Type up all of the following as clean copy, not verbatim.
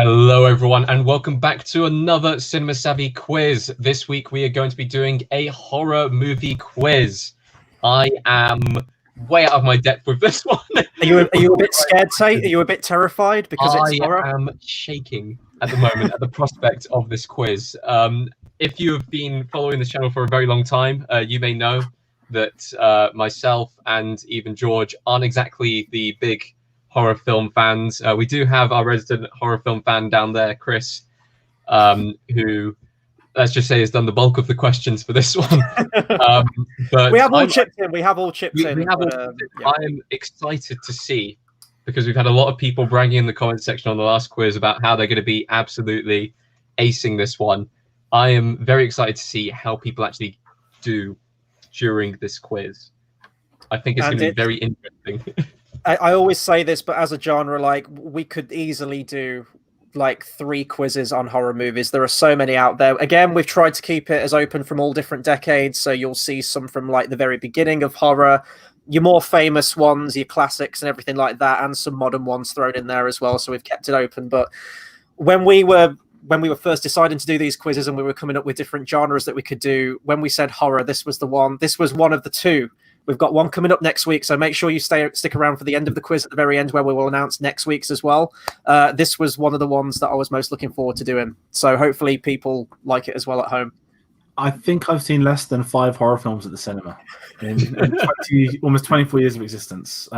Hello everyone and welcome back to another Cinema Savvy quiz. This week we are going to be doing a horror movie quiz. I am way out of my depth with this one. Are you a bit scared, Tayte? Are you a bit terrified because it's horror? I am shaking at the moment at the prospect of this quiz. If you have been following this channel for a very long time, you may know that myself and even George aren't exactly the big horror film fans. We do have our resident horror film fan down there, Chris, who, let's just say, has done the bulk of the questions for this one. But we have all chipped in. I am excited to see, because we've had a lot of people bragging in the comment section on the last quiz about how they're going to be absolutely acing this one. I am very excited to see how people actually do during this quiz. I think it's going to be very interesting. I always say this, but as a genre, like, we could easily do like 3 quizzes on horror movies. There are so many out there. Again, we've tried to keep it as open from all different decades, so you'll see some from like the very beginning of horror, your more famous ones, your classics and everything like that, and some modern ones thrown in there as well. So we've kept it open. But when we were first deciding to do these quizzes and we were coming up with different genres that we could do, when we said horror, this was the one. This was one of the 2. We've got one coming up next week, so make sure you stick around for the end of the quiz at the very end, where we will announce next week's as well. This was one of the ones that I was most looking forward to doing, so hopefully people like it as well at home. I think I've seen less than 5 horror films at the cinema in almost 24 years of existence.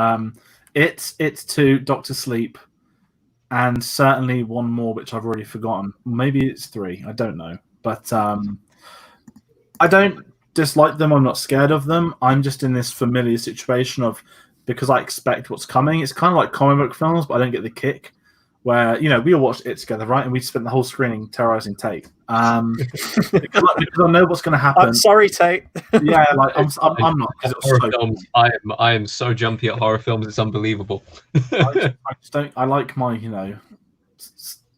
It's 2, Doctor Sleep, and certainly one more which I've already forgotten. Maybe it's 3. I don't know, but I don't dislike them. I'm not scared of them. I'm just in this familiar situation of, because I expect what's coming. It's kind of like comic book films, but I don't get the kick. Where, you know, we all watched it together, right? And we spent the whole screening terrorizing Tayte. Because I know what's going to happen. I'm sorry, Tayte. Yeah, like I'm not. Because it was so films, I am so jumpy at horror films. It's unbelievable. I just don't. I like my, you know,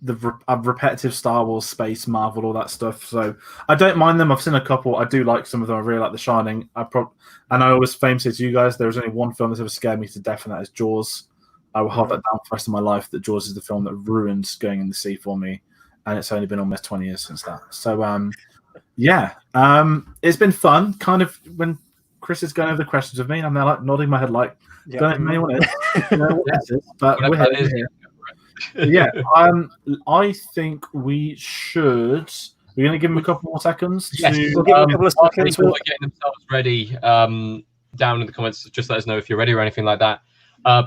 the repetitive Star Wars, space, Marvel, all that stuff. So I don't mind them. I've seen a couple. I do like some of them. I really like The Shining. And I always famously say to you guys, there was only one film that's ever scared me to death, and that is Jaws. I will have that down for the rest of my life, that Jaws is the film that ruined going in the sea for me, and it's only been almost 20 years since that. So it's been fun. Kind of when Chris is going over the questions with me, and they're like nodding my head like, don't know anyone is. You know what this is, but we're here. Yeah, I think we should. We're going to give them a couple more seconds. Yes, to, we'll give them a couple of seconds. People are getting themselves ready. Down in the comments, just let us know if you're ready or anything like that.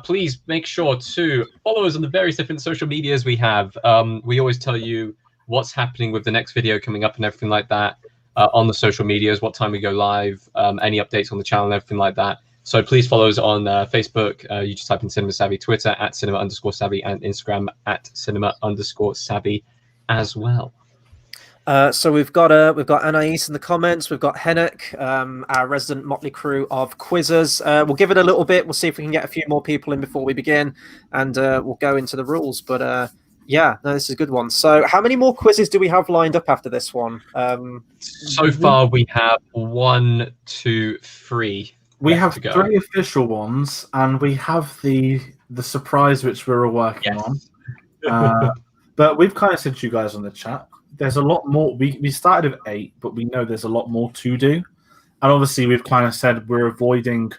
Please make sure to follow us on the various different social medias we have. We always tell you what's happening with the next video coming up and everything like that on the social medias, what time we go live, any updates on the channel and everything like that. So please follow us on Facebook. You just type in Cinema Savvy, Twitter at cinema_savvy, and Instagram at cinema_savvy as well. So we've got Anais in the comments. We've got Hennock, our resident motley crew of quizzers. We'll give it a little bit. We'll see if we can get a few more people in before we begin, and we'll go into the rules. But yeah, no, this is a good one. So how many more quizzes do we have lined up after this one? So far, we have 1, 2, 3. We have 3 official ones, and we have the surprise which we're all working on. But we've kind of said to you guys on the chat, there's a lot more. We started at 8, but we know there's a lot more to do. And obviously, we've kind of said we're avoiding,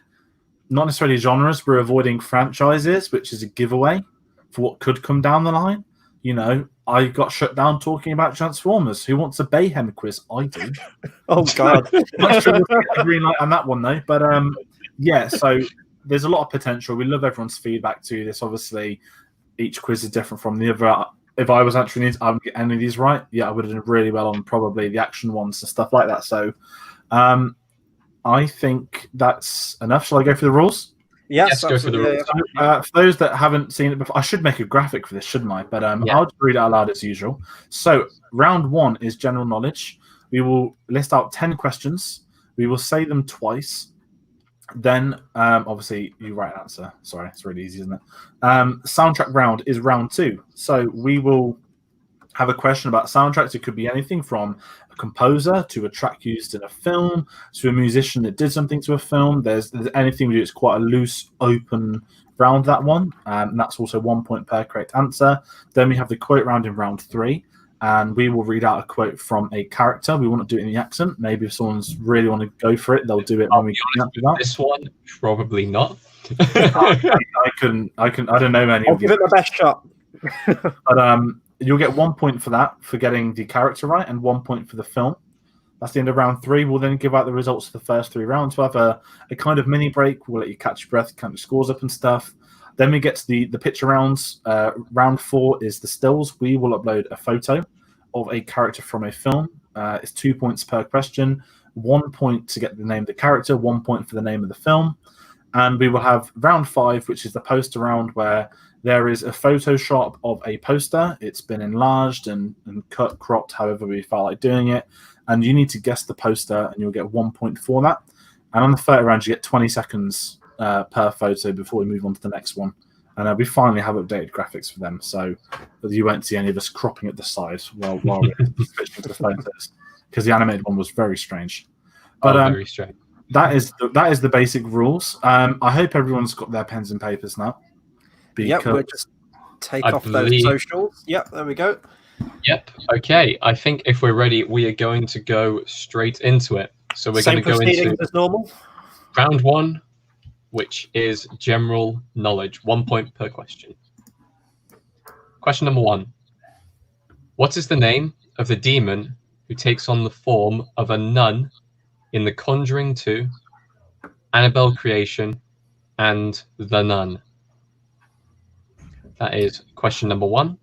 not necessarily genres, we're avoiding franchises, which is a giveaway for what could come down the line. You know, I got shut down talking about Transformers. Who wants a Bayhem quiz? I do. Oh, God. Not sure we'll get a green light on that one, though. But, yeah, so there's a lot of potential. We love everyone's feedback to this. Obviously, each quiz is different from the other. If I was answering these, I would get any of these right. Yeah, I would have done really well on probably the action ones and stuff like that. So I think that's enough. Shall I go through the rules? Yes, go through the rules. For those that haven't seen it before, I should make a graphic for this, shouldn't I? But I'll just read it out loud as usual. So round 1 is general knowledge. We will list out 10 questions. We will say them twice. Then, obviously, you write an answer. Sorry, it's really easy, isn't it? Soundtrack round is round 2. So we will have a question about soundtracks. It could be anything from composer to a track used in a film to a musician that did something to a film. There's anything we do. It's quite a loose, open round, that one. And that's also 1 point per correct answer. Then we have the quote round in round 3. And we will read out a quote from a character. We won't do it in the accent. Maybe if someone's really want to go for it, they'll do it when we get to that. This one, probably not. I don't know many. I'll give it my best shot. But you'll get 1 point for that, for getting the character right, and 1 point for the film. That's the end of round 3. We'll then give out the results of the first 3 rounds. We'll have a kind of mini break. We'll let you catch your breath, count your scores up and stuff. Then we get to the picture rounds. Round 4 is the stills. We will upload a photo of a character from a film. It's 2 points per question. 1 point to get the name of the character, 1 point for the name of the film. And we will have round 5, which is the poster round, where there is a Photoshop of a poster. It's been enlarged and cut, cropped, however we felt like doing it. And you need to guess the poster, and you'll get 1 point for that. And on the 30 round, you get 20 seconds per photo before we move on to the next one. And we finally have updated graphics for them, so you won't see any of us cropping at the side while we're switching to the photos, because the animated one was very strange. But very strange. That is the basic rules. I hope everyone's got their pens and papers now. Yep, we'll just take off those socials. Yep, there we go. Yep. Okay. I think if we're ready, we are going to go straight into it. So we're going to go into as normal. Round 1, which is general knowledge. 1 point per question. Question number 1. What is the name of the demon who takes on the form of a nun in The Conjuring 2, Annabelle Creation, and The Nun? That is question number 1.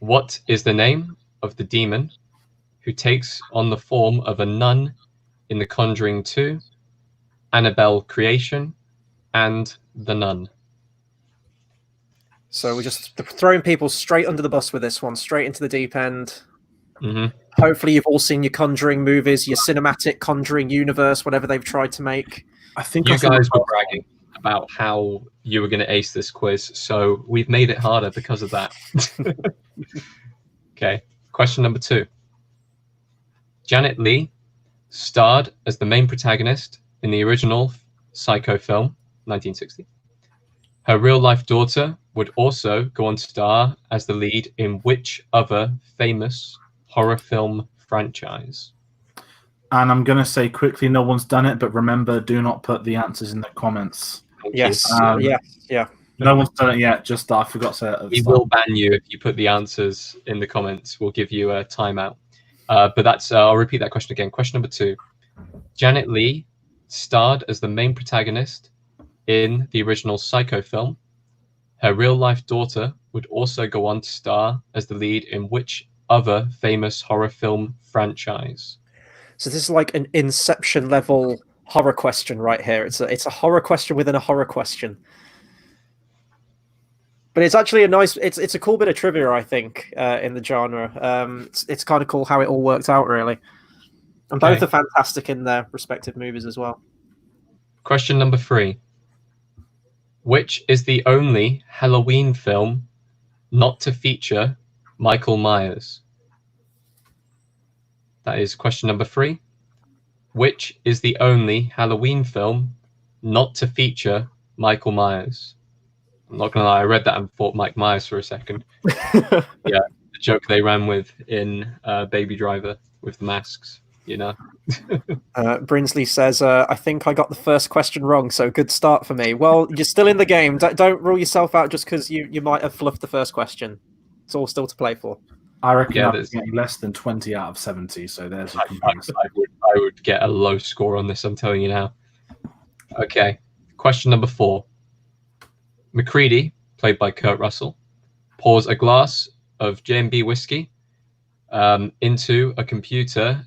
What is the name of the demon who takes on the form of a nun in The Conjuring 2, Annabelle Creation, and The Nun? So we're just throwing people straight under the bus with this one, straight into the deep end. Mm-hmm. Hopefully you've all seen your Conjuring movies, your cinematic Conjuring universe, whatever they've tried to make. I think you guys were bragging about how you were going to ace this quiz, so we've made it harder because of that. Okay, question number 2. Janet Leigh starred as the main protagonist in the original Psycho film, 1960. Her real-life daughter would also go on to star as the lead in which other famous horror film franchise? And I'm going to say quickly, no one's done it, but remember, do not put the answers in the comments. Yes. Yeah. No one's done it yet. Just I forgot to. We will ban you if you put the answers in the comments. We'll give you a timeout. But that's. I'll repeat that question again. Question number 2. Janet Leigh starred as the main protagonist in the original Psycho film. Her real-life daughter would also go on to star as the lead in which other famous horror film franchise? So this is like an Inception level horror question right here. It's a horror question within a horror question. But it's actually a nice, it's a cool bit of trivia, I think, in the genre. It's kind of cool how it all worked out, really. And both are fantastic in their respective movies as well. Question number 3. Which is the only Halloween film not to feature Michael Myers? That is question number 3. Which is the only Halloween film not to feature Michael Myers? I'm not going to lie, I read that and thought Mike Myers for a second. Yeah, the joke they ran with in Baby Driver with the masks, you know. Brinsley says, I think I got the first question wrong, so good start for me. Well, you're still in the game. Don't rule yourself out just because you might have fluffed the first question. It's all still to play for. I reckon I'm getting less than 20 out of 70, so there's a comparison. I would get a low score on this, I'm telling you now. Okay, question number 4. Mccready, played by Kurt Russell, pours a glass of J&B whiskey into a computer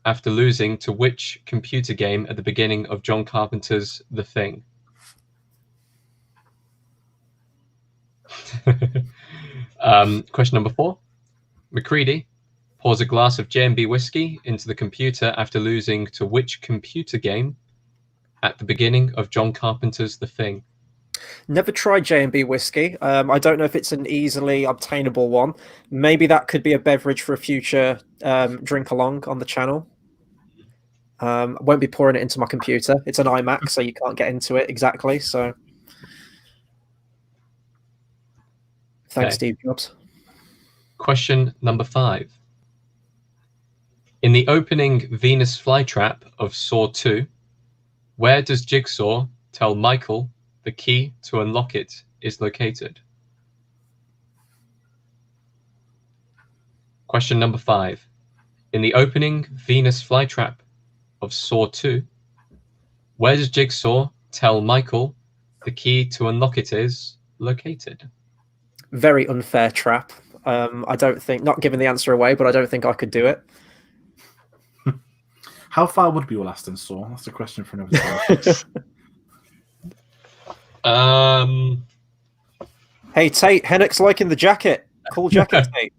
after losing to which computer game at the beginning of John Carpenter's The Thing? Question number 4. Mccready pours a glass of J&B whiskey into the computer after losing to which computer game at the beginning of John Carpenter's The Thing? Never tried J&B whiskey. I don't know if it's an easily obtainable one. Maybe that could be a beverage for a future drink along on the channel. I won't be pouring it into my computer. It's an iMac, so you can't get into it exactly. So, thanks, Steve Jobs. Question number 5. In the opening Venus Flytrap of Saw 2, where does Jigsaw tell Michael the key to unlock it is located? Question number 5. In the opening Venus Flytrap of Saw 2, where does Jigsaw tell Michael the key to unlock it is located? Very unfair trap. I don't think, not giving the answer away, but I don't think I could do it. How far would be your last in Saw? That's a question for another time. Hey, Tayte, Hennick's liking the jacket. Cool jacket, Tayte.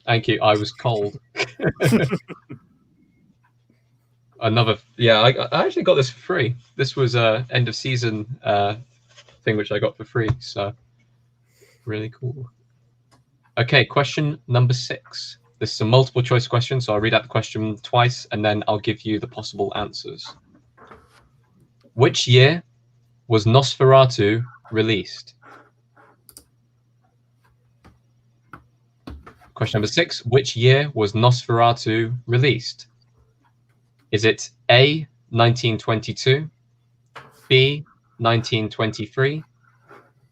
Thank you. I was cold. I actually got this for free. This was a end of season thing which I got for free, so really cool. Okay, question number 6. This is a multiple choice question, so I'll read out the question twice and then I'll give you the possible answers. Which year was Nosferatu released? Question number 6. Which year was Nosferatu released? Is it A, 1922, B, 1923,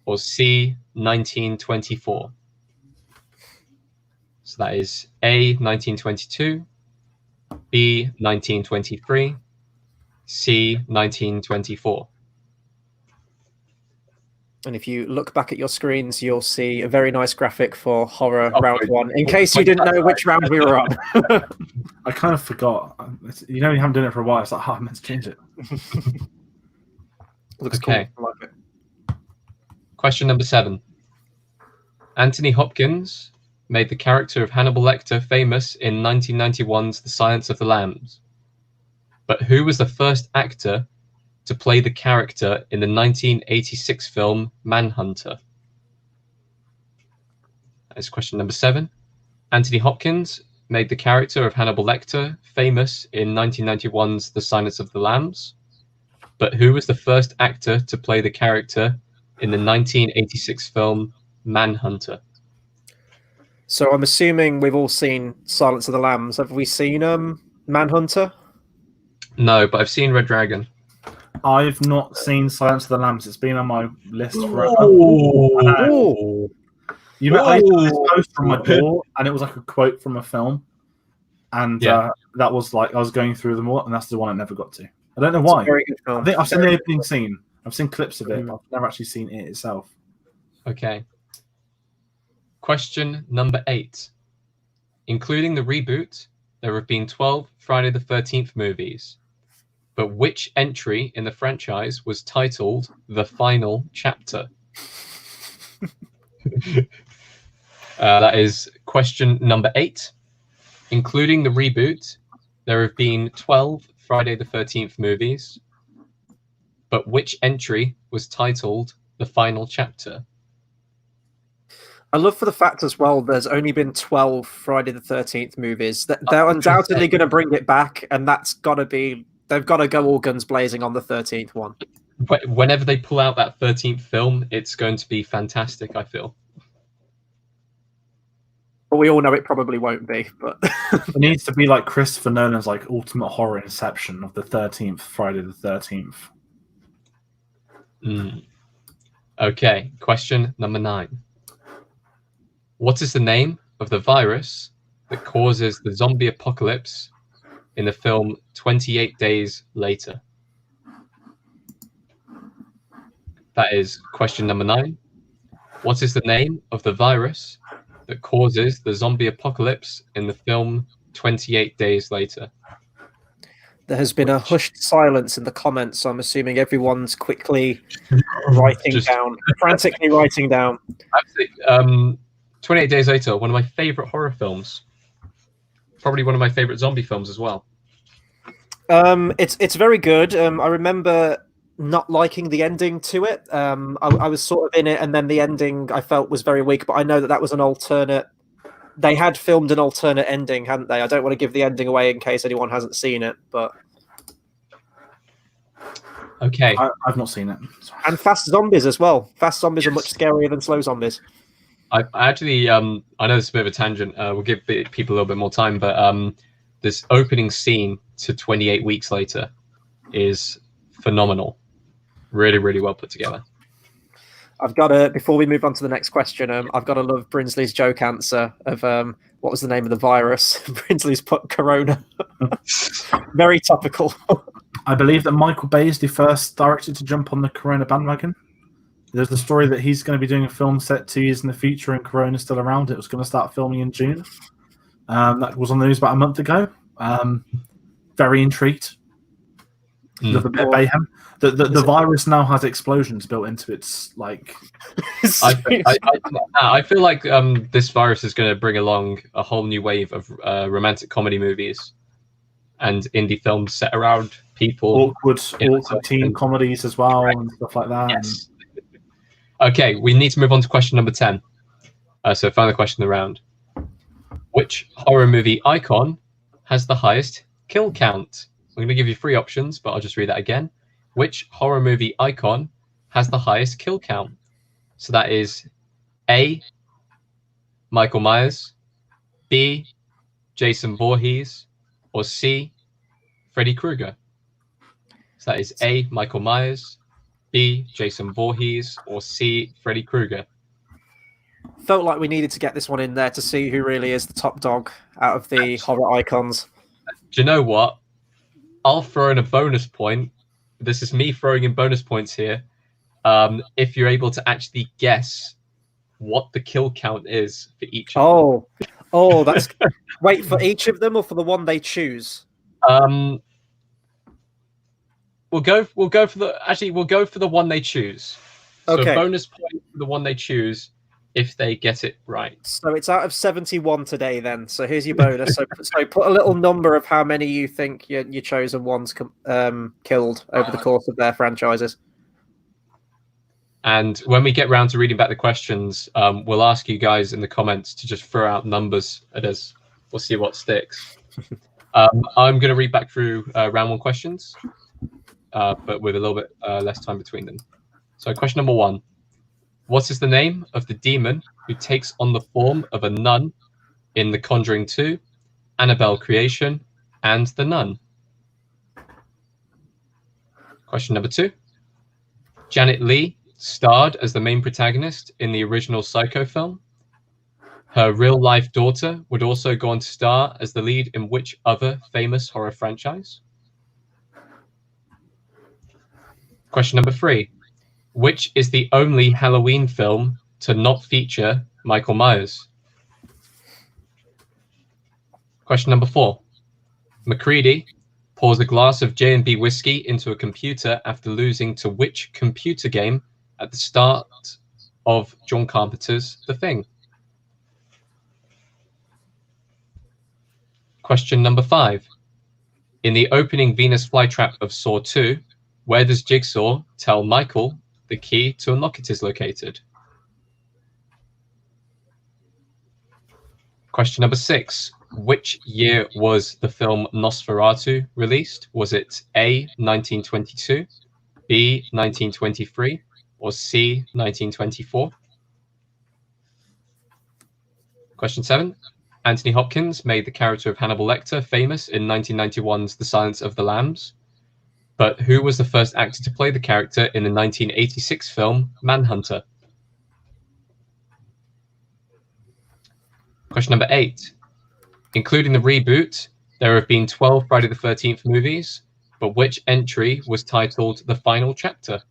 or C, 1924? So that is A, 1922, B, 1923, C, 1924. And if you look back at your screens, you'll see a very nice graphic for horror round 1, in case you didn't know which round we were on. I kind of forgot. You know, you haven't done it for a while. It's like, I meant to change it. Looks okay. Cool. I like it. Question number 7. Anthony Hopkins made the character of Hannibal Lecter famous in 1991's The Silence of the Lambs. But who was the first actor to play the character in the 1986 film Manhunter? That is question number 7. Anthony Hopkins made the character of Hannibal Lecter famous in 1991's The Silence of the Lambs. But who was the first actor to play the character in the 1986 film Manhunter? So I'm assuming we've all seen Silence of the Lambs. Have we seen Manhunter? No, but I've seen Red Dragon. I've not seen Silence of the Lambs. It's been on my list forever. Ooh. You know, I saw this poster on my door, and it was like a quote from a film, and that was like I was going through them all, and that's the one I never got to. I don't know why. Very good film. I think I've seen the opening scene. I've seen clips of it, but I've never actually seen it itself. Okay. Question number 8. Including the reboot, there have been 12 Friday the 13th movies. But which entry in the franchise was titled The Final Chapter? That is question number 8. Including the reboot, there have been 12 Friday the 13th movies. But which entry was titled The Final Chapter? I love for the fact as well, there's only been 12 Friday the 13th movies. They're undoubtedly going to bring it back, and that's got to be... They've got to go all guns blazing on the 13th one. Whenever they pull out that 13th film, it's going to be fantastic, I feel. But we all know it probably won't be. But it needs to be like Christopher Nolan's like ultimate horror inception of the 13th, Friday the 13th. Okay, question number 9. What is the name of the virus that causes the zombie apocalypse in the film 28 Days Later? That is question number 9. What is the name of the virus that causes the zombie apocalypse in the film 28 Days Later? There has been a hushed silence in the comments, so I'm assuming everyone's quickly writing down, frantically writing down. Absolutely. 28 Days Later, one of my favorite horror films. Probably one of my favorite zombie films as well. It's very good. I remember not liking the ending to it. I was sort of in it, and then the ending I felt was very weak. But I know that was an alternate. They had filmed an alternate ending, hadn't they? I don't want to give the ending away in case anyone hasn't seen it, but okay, I've not seen it. Sorry. And fast zombies as well. Fast zombies are much scarier than slow zombies. I actually, I know this is a bit of a tangent. We'll give people a little bit more time, but this opening scene to 28 Weeks Later is phenomenal. Really, really well put together. I've got to, before we move on to the next question, I've got to love Brinsley's joke answer of what was the name of the virus? Brinsley's put corona. Very topical. I believe that Michael Bay is the first director to jump on the corona bandwagon. There's the story that he's going to be doing a film set 2 years in the future and corona's still around. It was going to start filming in June. That was on the news about a month ago. Very intrigued. Love a bit of mayhem. The virus now has explosions built into its like. I feel like this virus is going to bring along a whole new wave of romantic comedy movies and indie films set around people. Awkward teen comedies as well and stuff like that. Yes. Okay, we need to move on to question number 10. So final question of the round. Which horror movie icon has the highest kill count? I'm going to give you 3 options, but I'll just read that again. Which horror movie icon has the highest kill count? So that is A, Michael Myers, B, Jason Voorhees, or C, Freddy Krueger. So that is A, Michael Myers, B, Jason Voorhees, or C, Freddy Krueger. Felt like we needed to get this one in there to see who really is the top dog out of the horror icons. Do you know what? I'll throw in a bonus point. This is me throwing in bonus points here. If you're able to actually guess what the kill count is for each of them. Oh, that's wait, for each of them or for the one they choose? We'll go for the one they choose. So Okay. bonus point for the one they choose if they get it right. So it's out of 71 today then. So here's your bonus. So put a little number of how many you think your chosen ones killed over the course of their franchises. And when we get round to reading back the questions, we'll ask you guys in the comments to just throw out numbers at us. We'll see what sticks. I'm going to read back through round 1 questions, but with a little bit less time between them. So question number 1. What is the name of the demon who takes on the form of a nun in The Conjuring 2, Annabelle Creation, and The Nun? Question number 2. Janet Leigh starred as the main protagonist in the original Psycho film. Her real-life daughter would also go on to star as the lead in which other famous horror franchise? Question number 3. Which is the only Halloween film to not feature Michael Myers? Question number 4. Mccready pours a glass of J&B whiskey into a computer after losing to which computer game at the start of John Carpenter's The Thing? Question number 5. In the opening Venus flytrap of Saw 2, where does Jigsaw tell Michael the key to unlock it is located? Question number 6. Which year was the film Nosferatu released? Was it A, 1922, B, 1923, or C, 1924? Question 7. Anthony Hopkins made the character of Hannibal Lecter famous in 1991's The Silence of the Lambs. But who was the first actor to play the character in the 1986 film Manhunter? Question number 8. Including the reboot, there have been 12 Friday the 13th movies, but which entry was titled The Final Chapter?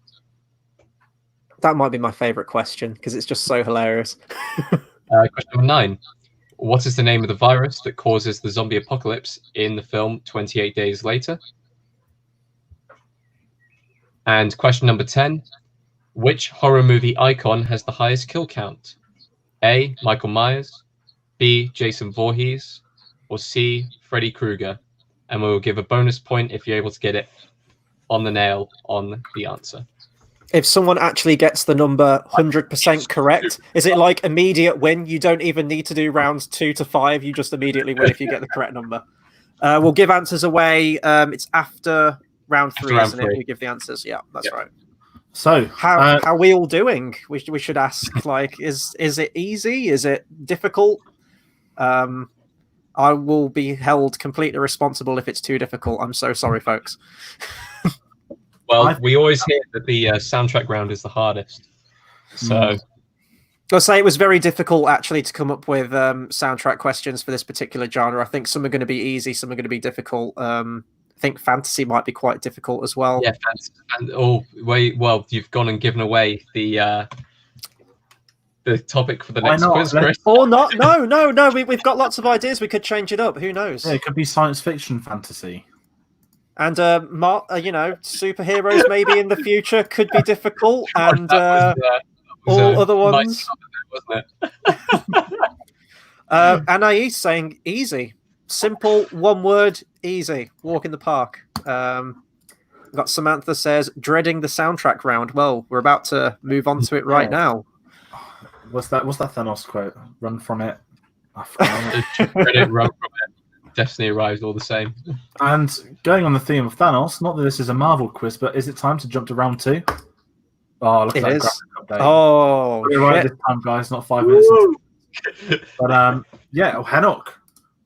That might be my favorite question because it's just so hilarious. Question number 9. What is the name of the virus that causes the zombie apocalypse in the film 28 Days Later? And question number 10. Which horror movie icon has the highest kill count? A, Michael Myers, B, Jason Voorhees, or C, Freddy Krueger? And we'll give a bonus point if you're able to get it on the nail on the answer. If someone actually gets the number 100% correct, is it like immediate win? You don't even need to do rounds 2 to 5. You just immediately win if you get the correct number. We'll give answers away. It's after round 3, isn't it? We give the answers. Yeah, that's right. So how are we all doing? We should ask. Like, is it easy? Is it difficult? I will be held completely responsible if it's too difficult. I'm so sorry, folks. Well, we always hear that the soundtrack round is the hardest. So I'll say it was very difficult actually to come up with soundtrack questions for this particular genre. I think some are going to be easy, some are going to be difficult. I think fantasy might be quite difficult as well. Yeah, well, you've gone and given away the topic for the next quiz, Chris. Or not? No. We've got lots of ideas. We could change it up. Who knows? Yeah, it could be science fiction fantasy. And superheroes maybe in the future could be difficult, and all other ones. Nice, wasn't it? Anais saying easy, simple, one word, easy. Walk in the park. We've got Samantha says dreading the soundtrack round. Well, we're about to move on to it right now. What's that Thanos quote? Run from it. Run from it. Destiny arrives all the same. And going on the theme of Thanos, not that this is a Marvel quiz, but is it time to jump to round 2? Oh, look at that graphic update. Oh, we're right this time, guys, not 5 minutes. But Henok,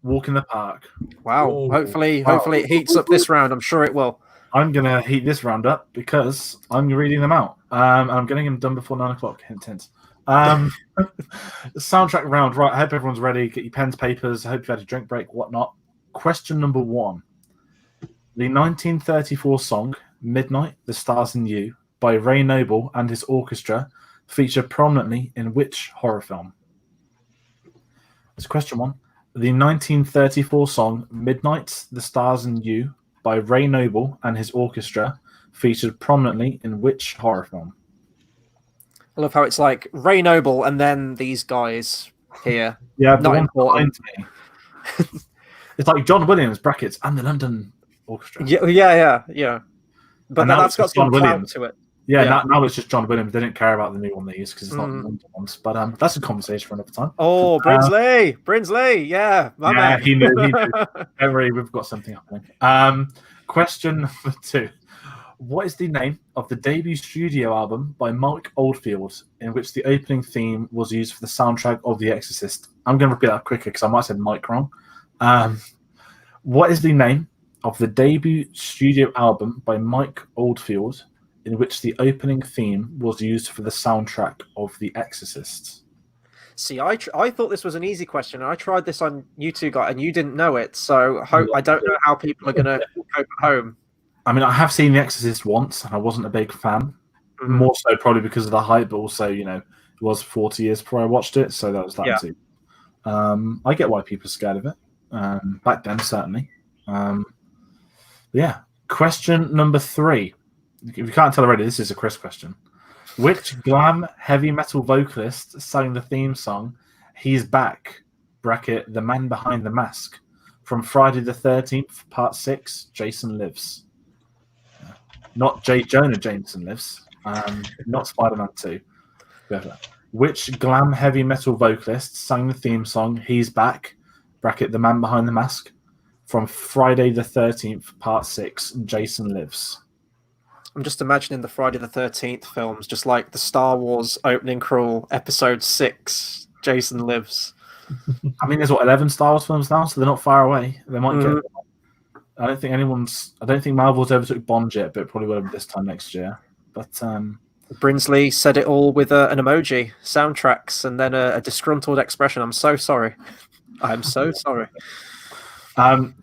walk in the park. Wow. Ooh. Hopefully it heats up this round. I'm sure it will. I'm gonna heat this round up because I'm reading them out. I'm getting them done before 9 o'clock. Hint, hint. The soundtrack round, right? I hope everyone's ready. Get your pens, papers. I hope you've had a drink break, whatnot. Question number 1. The 1934 song Midnight, The Stars and You by Ray Noble and his orchestra feature prominently in which horror film? That's question 1. The 1934 song Midnight, The Stars and You by Ray Noble and his orchestra featured prominently in which horror film? I love how it's like Ray Noble and then these guys here. Yeah, not important. It's like John Williams brackets and the London Orchestra. Yeah. But that's got some clout to it. Yeah. Now it's just John Williams. They didn't care about the new one they used because it's not the London ones. But that's a conversation for another time. Oh, Brinsley, yeah. Man. He knew. Don't worry, we've got something happening. Question number 2. What is the name of the debut studio album by Mike Oldfield in which the opening theme was used for the soundtrack of The Exorcist? I'm going to repeat that quicker because I might have said Mike wrong. What is the name of the debut studio album by Mike Oldfield in which the opening theme was used for the soundtrack of The Exorcist? See, I thought this was an easy question. I tried this on you two guys, and you didn't know it. So I don't know how people are going to cope at home. I mean, I have seen The Exorcist once, and I wasn't a big fan. More so probably because of the hype, but also, it was 40 years before I watched it, so that was that too. I get why people are scared of it. Back then, certainly. Question number 3. If you can't tell already, this is a Chris question. Which glam heavy metal vocalist sang the theme song He's Back, bracket, The Man Behind the Mask, from Friday the 13th, Part 6, Jason Lives? Not J. Jonah Jameson Lives, not Spider-Man 2. Which glam heavy metal vocalist sang the theme song He's Back, bracket, The Man Behind the Mask, from Friday the 13th, Part 6, Jason Lives? I'm just imagining the Friday the 13th films, just like the Star Wars opening crawl, Episode 6, Jason Lives. I mean, there's 11 Star Wars films now, so they're not far away. They might get. I don't think Marvel's ever took Bond yet, but it probably will this time next year. But Brinsley said it all with an emoji, soundtracks, and then a disgruntled expression. I'm so sorry. I'm so sorry.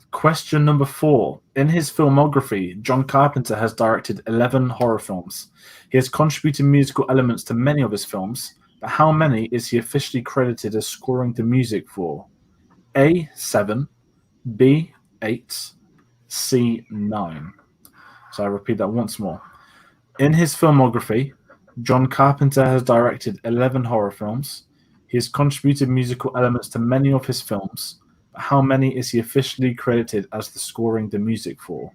Question number 4. In his filmography, John Carpenter has directed 11 horror films. He has contributed musical elements to many of his films, but how many is he officially credited as scoring the music for? A, 7, B, 8, C, 9. So I repeat that once more. In his filmography, John Carpenter has directed 11 horror films. He has contributed musical elements to many of his films. How many is he officially credited as the scoring the music for?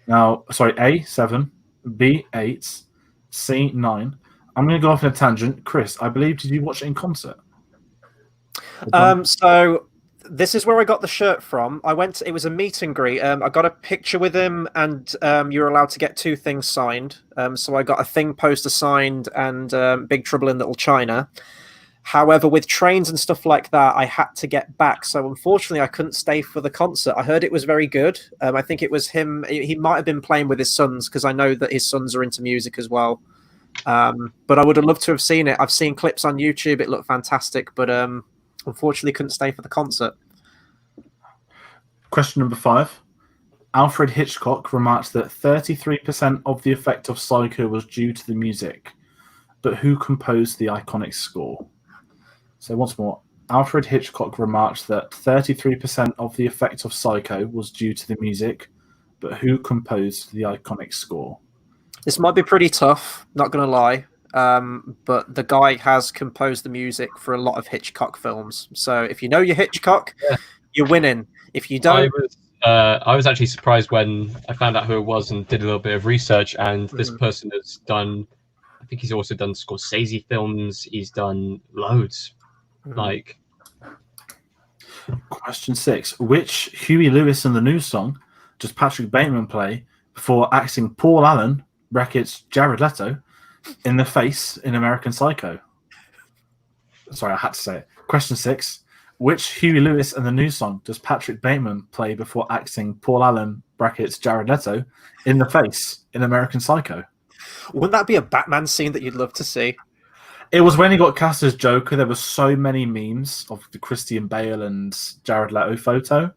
Now, sorry, A, 7, B, 8, C, 9. I'm going to go off on a tangent. Chris, I believe, did you watch it in concert? So this is where I got the shirt from. It was a meet and greet. I got a picture with him, and you were allowed to get 2 things signed. So I got a Thing poster signed and Big Trouble in Little China. However, with trains and stuff like that, I had to get back. So unfortunately, I couldn't stay for the concert. I heard it was very good. I think it was him. He might have been playing with his sons, because I know that his sons are into music as well. But I would have loved to have seen it. I've seen clips on YouTube. It looked fantastic, but unfortunately couldn't stay for the concert. Question number 5. Alfred Hitchcock remarked that 33% of the effect of Psycho was due to the music, but who composed the iconic score? So once more, Alfred Hitchcock remarked that 33% of the effect of Psycho was due to the music, but who composed the iconic score? This might be pretty tough, not going to lie, but the guy has composed the music for a lot of Hitchcock films. So if you know your Hitchcock, you're winning. If you don't... I was actually surprised when I found out who it was and did a little bit of research, and this person has done... I think he's also done Scorsese films. He's done loads. Like... Question 6. Which Huey Lewis and the News song does Patrick Bateman play before axing Paul Allen, brackets Jared Leto, in the face in American Psycho? Sorry, I had to say it. Question 6. Which Huey Lewis and the News song does Patrick Bateman play before axing Paul Allen, brackets Jared Leto, in the face in American Psycho? Wouldn't that be a Batman scene that you'd love to see? It was when he got cast as Joker. There were so many memes of the Christian Bale and Jared Leto photo.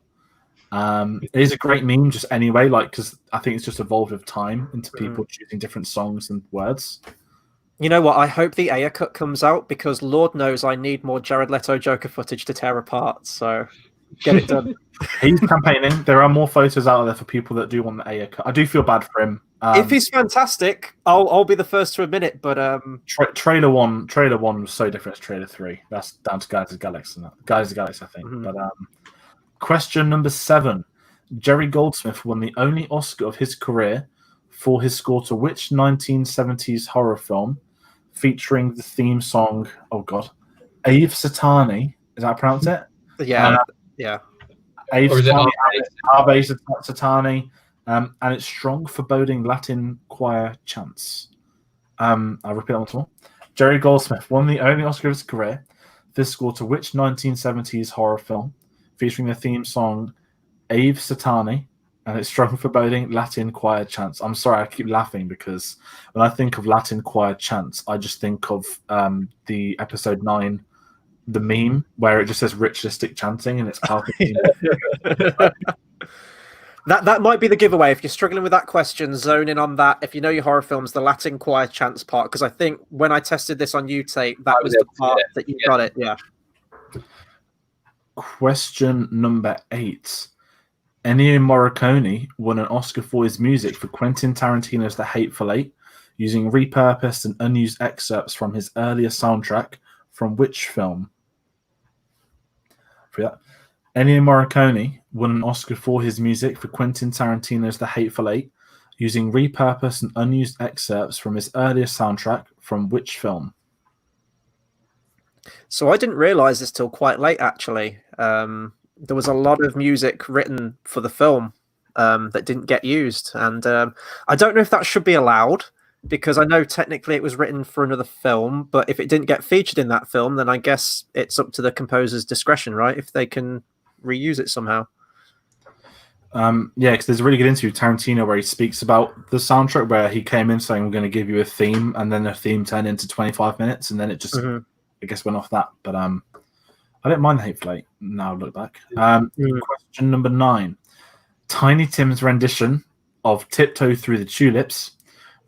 It is a great meme just anyway, like, because I think it's just evolved with time into people choosing different songs and words. You know what? I hope the Aya cut comes out, because Lord knows I need more Jared Leto Joker footage to tear apart. So get it done. He's campaigning. There are more photos out there for people that do want the Aya cut. I do feel bad for him. If he's fantastic, I'll be the first to admit it. But trailer one was so different to trailer 3. That's down to Guardians of the Galaxy, Guardians of the Galaxy, I think. But question number 7: Jerry Goldsmith won the only Oscar of his career for his score to which 1970s horror film featuring the theme song? Oh God, Ave Satani. Is that how I pronounce it? Yeah. Ave Satani. Ave Satani. And it's strong, foreboding Latin choir chants. I'll repeat that once more. Jerry Goldsmith won the only Oscar of his career. This score to which 1970s horror film featuring the theme song Ave Satani, and it's strong, foreboding Latin choir chants. I'm sorry, I keep laughing because when I think of Latin choir chants, I just think of the episode 9, the meme where it just says ritualistic chanting and it's Palpatine. That might be the giveaway. If you're struggling with that question, zone in on that. If you know your horror films, the Latin choir chants part, because I think when I tested this on Tayte, that was the part that you got it. Yeah. Question number 8. Ennio Morricone won an Oscar for his music for Quentin Tarantino's The Hateful Eight, using repurposed and unused excerpts from his earlier soundtrack. From which film? For that, Ennio Morricone won an Oscar for his music for Quentin Tarantino's The Hateful Eight, using repurposed and unused excerpts from his earlier soundtrack. From which film? So I didn't realize this till quite late, actually. There was a lot of music written for the film that didn't get used. And I don't know if that should be allowed, because I know technically it was written for another film, but if it didn't get featured in that film, then I guess it's up to the composer's discretion, right? If they can reuse it somehow. Yeah, because there's a really good interview with Tarantino where he speaks about the soundtrack, where he came in saying, "We're going to give you a theme," and then the theme turned into 25 minutes, and then it just, I guess, went off that. But I don't mind the Hateful Eight now I look back. Question number 9. Tiny Tim's rendition of Tiptoe Through the Tulips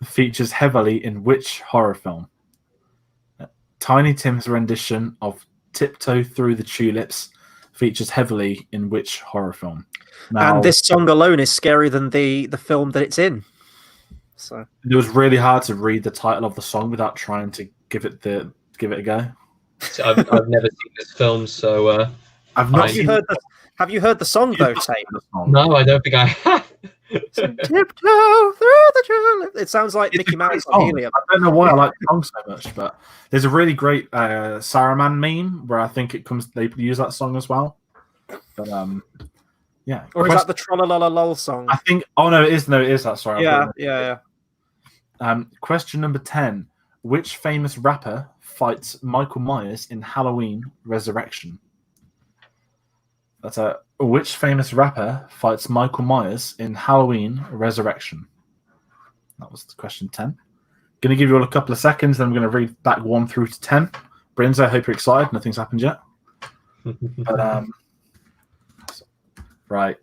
features heavily in which horror film? Tiny Tim's rendition of Tiptoe Through the Tulips features heavily in which horror film? Now, and this song alone is scarier than the film that it's in. So it was really hard to read the title of the song without trying to give it a go. So I've never seen this film, so I've not. Have you heard the song though, Tayte? No, I don't think I have. Tiptoe through the tulip. It sounds like Mickey Mouse on Helium. I don't know why I like the song so much, but there's a really great Saruman meme where I think it comes. They use that song as well. But yeah. Or is that the Trollololol song? I think. Oh no, it is. No, it is that. Sorry. Yeah. Question number 10: which famous rapper fights Michael Myers in Halloween Resurrection? That's which famous rapper fights Michael Myers in Halloween Resurrection? That was question 10. Going to give you all a couple of seconds, then I'm going to read back 1 through to 10. Brins, I hope you're excited. Nothing's happened yet. But, right.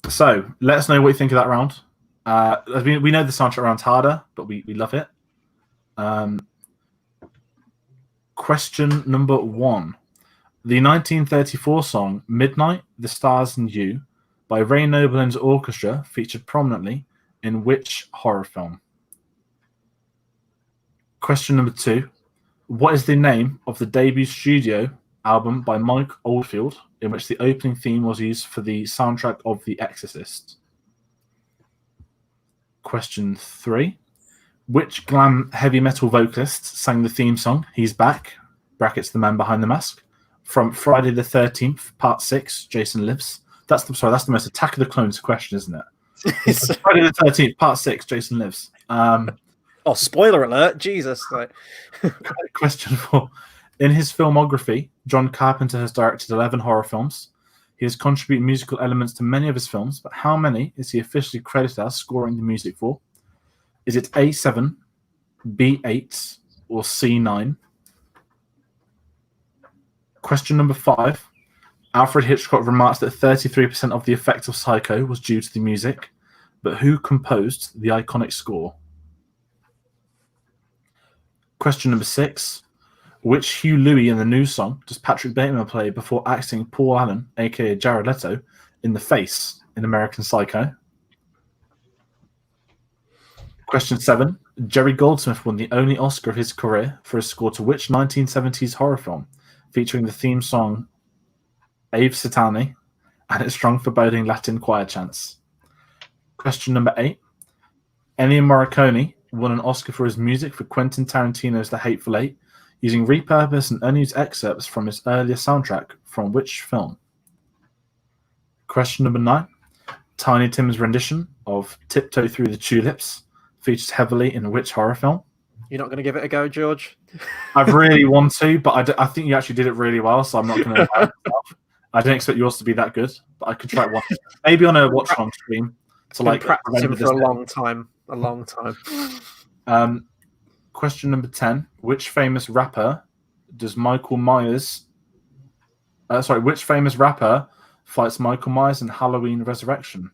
So, let us know what you think of that round. We know the soundtrack round's harder, but we love it. Question number 1. The 1934 song Midnight, the Stars and You by Ray Noble's orchestra featured prominently in which horror film? Question number 2. What is the name of the debut studio album by Mike Oldfield in which the opening theme was used for the soundtrack of The Exorcist? Question 3. Which glam heavy metal vocalist sang the theme song He's Back, brackets the man behind the mask, from Friday the 13th, Part 6, Jason Lives? That's the most Attack of the Clones question, isn't it? Friday the 13th, Part 6, Jason Lives. Oh, spoiler alert! Jesus. Question 4. In his filmography, John Carpenter has directed 11 horror films. He has contributed musical elements to many of his films, but how many is he officially credited as scoring the music for? Is it A7, B8, or C9? Question number 5. Alfred Hitchcock remarks that 33% of the effect of Psycho was due to the music, but who composed the iconic score? Question number 6. Which Hugh Louie in the new song does Patrick Bateman play before acting Paul Allen, aka Jared Leto, in the face in American Psycho? Question 7. Jerry Goldsmith won the only Oscar of his career for his score to which 1970s horror film, featuring the theme song Ave Satani and its strong foreboding Latin choir chants? Question number 8. Ennio Morricone won an Oscar for his music for Quentin Tarantino's The Hateful Eight, using repurposed and unused excerpts from his earlier soundtrack from which film? Question number 9. Tiny Tim's rendition of Tiptoe Through the Tulips features heavily in which horror film? You're not going to give it a go, George? I really want to, but I think you actually did it really well, so I'm not going to. I don't expect yours to be that good, but I could try one. Maybe on a watch-along stream. To like practicing for a long time. Question number 10. Which famous rapper does Michael Myers... which famous rapper fights Michael Myers in Halloween Resurrection?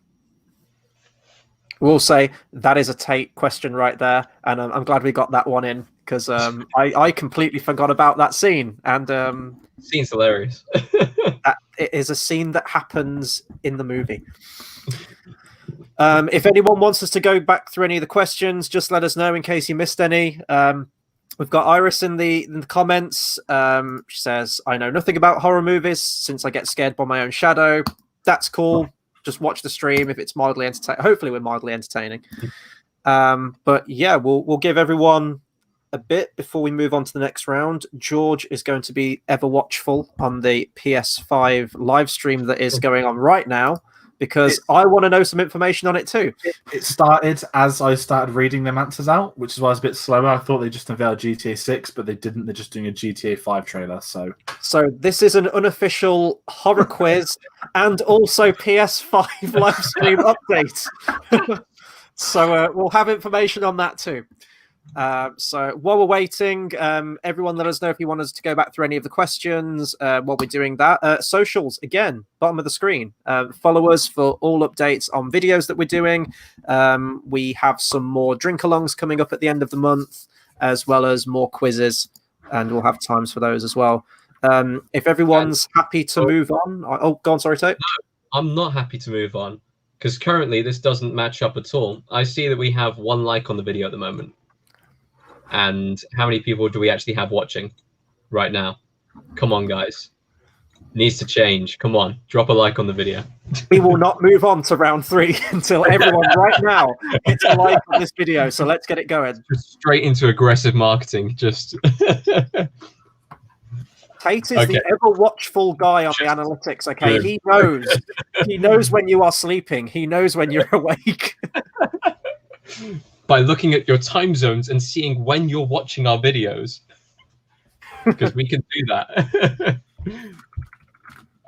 We'll say that is a Tayte question right there, and I'm glad we got that one in, because I completely forgot about that scene. And scene's hilarious. It is a scene that happens in the movie. If anyone wants us to go back through any of the questions, just let us know in case you missed any. We've got Iris in the comments. She says, I know nothing about horror movies since I get scared by my own shadow. That's cool. Just watch the stream if it's mildly entertaining. Hopefully we're mildly entertaining. But yeah, we'll give everyone a bit before we move on to the next round. George is going to be ever watchful on the PS5 live stream that is going on right now, because I want to know some information on it too. It started as I started reading them answers out, which is why I was a bit slower. I thought they just unveiled GTA 6, but they didn't. They're just doing a GTA 5 trailer. So this is an unofficial horror quiz and also PS5 live stream update. So we'll have information on that too. So while we're waiting, everyone let us know if you want us to go back through any of the questions while we're doing that. Socials, again, bottom of the screen. Follow us for all updates on videos that we're doing. We have some more drink-alongs coming up at the end of the month, as well as more quizzes, and we'll have times for those as well. If everyone's happy to move on... Oh, go on, sorry, Tate. No, I'm not happy to move on, because currently this doesn't match up at all. I see that we have 1 like on the video at the moment. And how many people do we actually have watching right now? Come on, guys. Needs to change. Come on, drop a like on the video. We will not move on to round 3 until everyone right now hits a like on this video. So let's get it going. Just straight into aggressive marketing. Just. Tate is the ever watchful guy on the analytics. Okay, he knows. He knows when you are sleeping. He knows when you're awake. By looking at your time zones and seeing when you're watching our videos, because we can do that.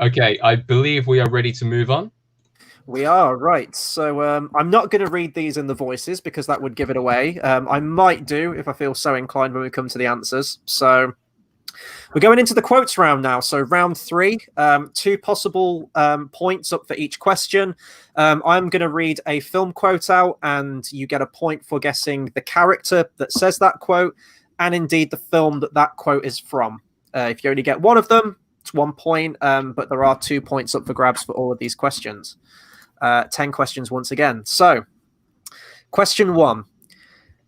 Okay, I believe we are ready to move on. We are, right. So I'm not going to read these in the voices because that would give it away. I might do if I feel so inclined when we come to the answers. So we're going into the quotes round now. So round 3, 2 possible points up for each question. I'm going to read a film quote out and you get a point for guessing the character that says that quote and indeed the film that quote is from. If you only get one of them, it's 1 point, but there are 2 points up for grabs for all of these questions. 10 questions once again. So, question 1.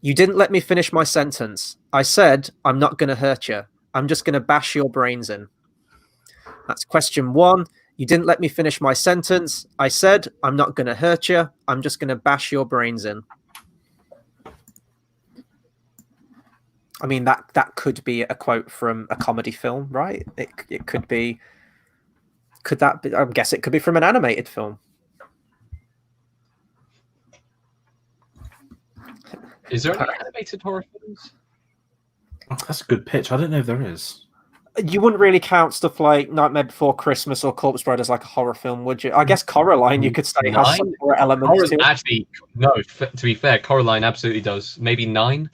You didn't let me finish my sentence. I said, I'm not going to hurt you. I'm just going to bash your brains in. That's question 1. You didn't let me finish my sentence. I said, I'm not going to hurt you. I'm just going to bash your brains in. I mean, that could be a quote from a comedy film, right? It could be. Could that be? I guess it could be from an animated film. Is there any animated horror films? Oh, that's a good pitch. I don't know if there is. You wouldn't really count stuff like Nightmare Before Christmas or Corpse Bride as like a horror film, would you? I guess Coraline, you could say, has some horror elements to it. Actually, no. To be fair, Coraline absolutely does. Maybe 9.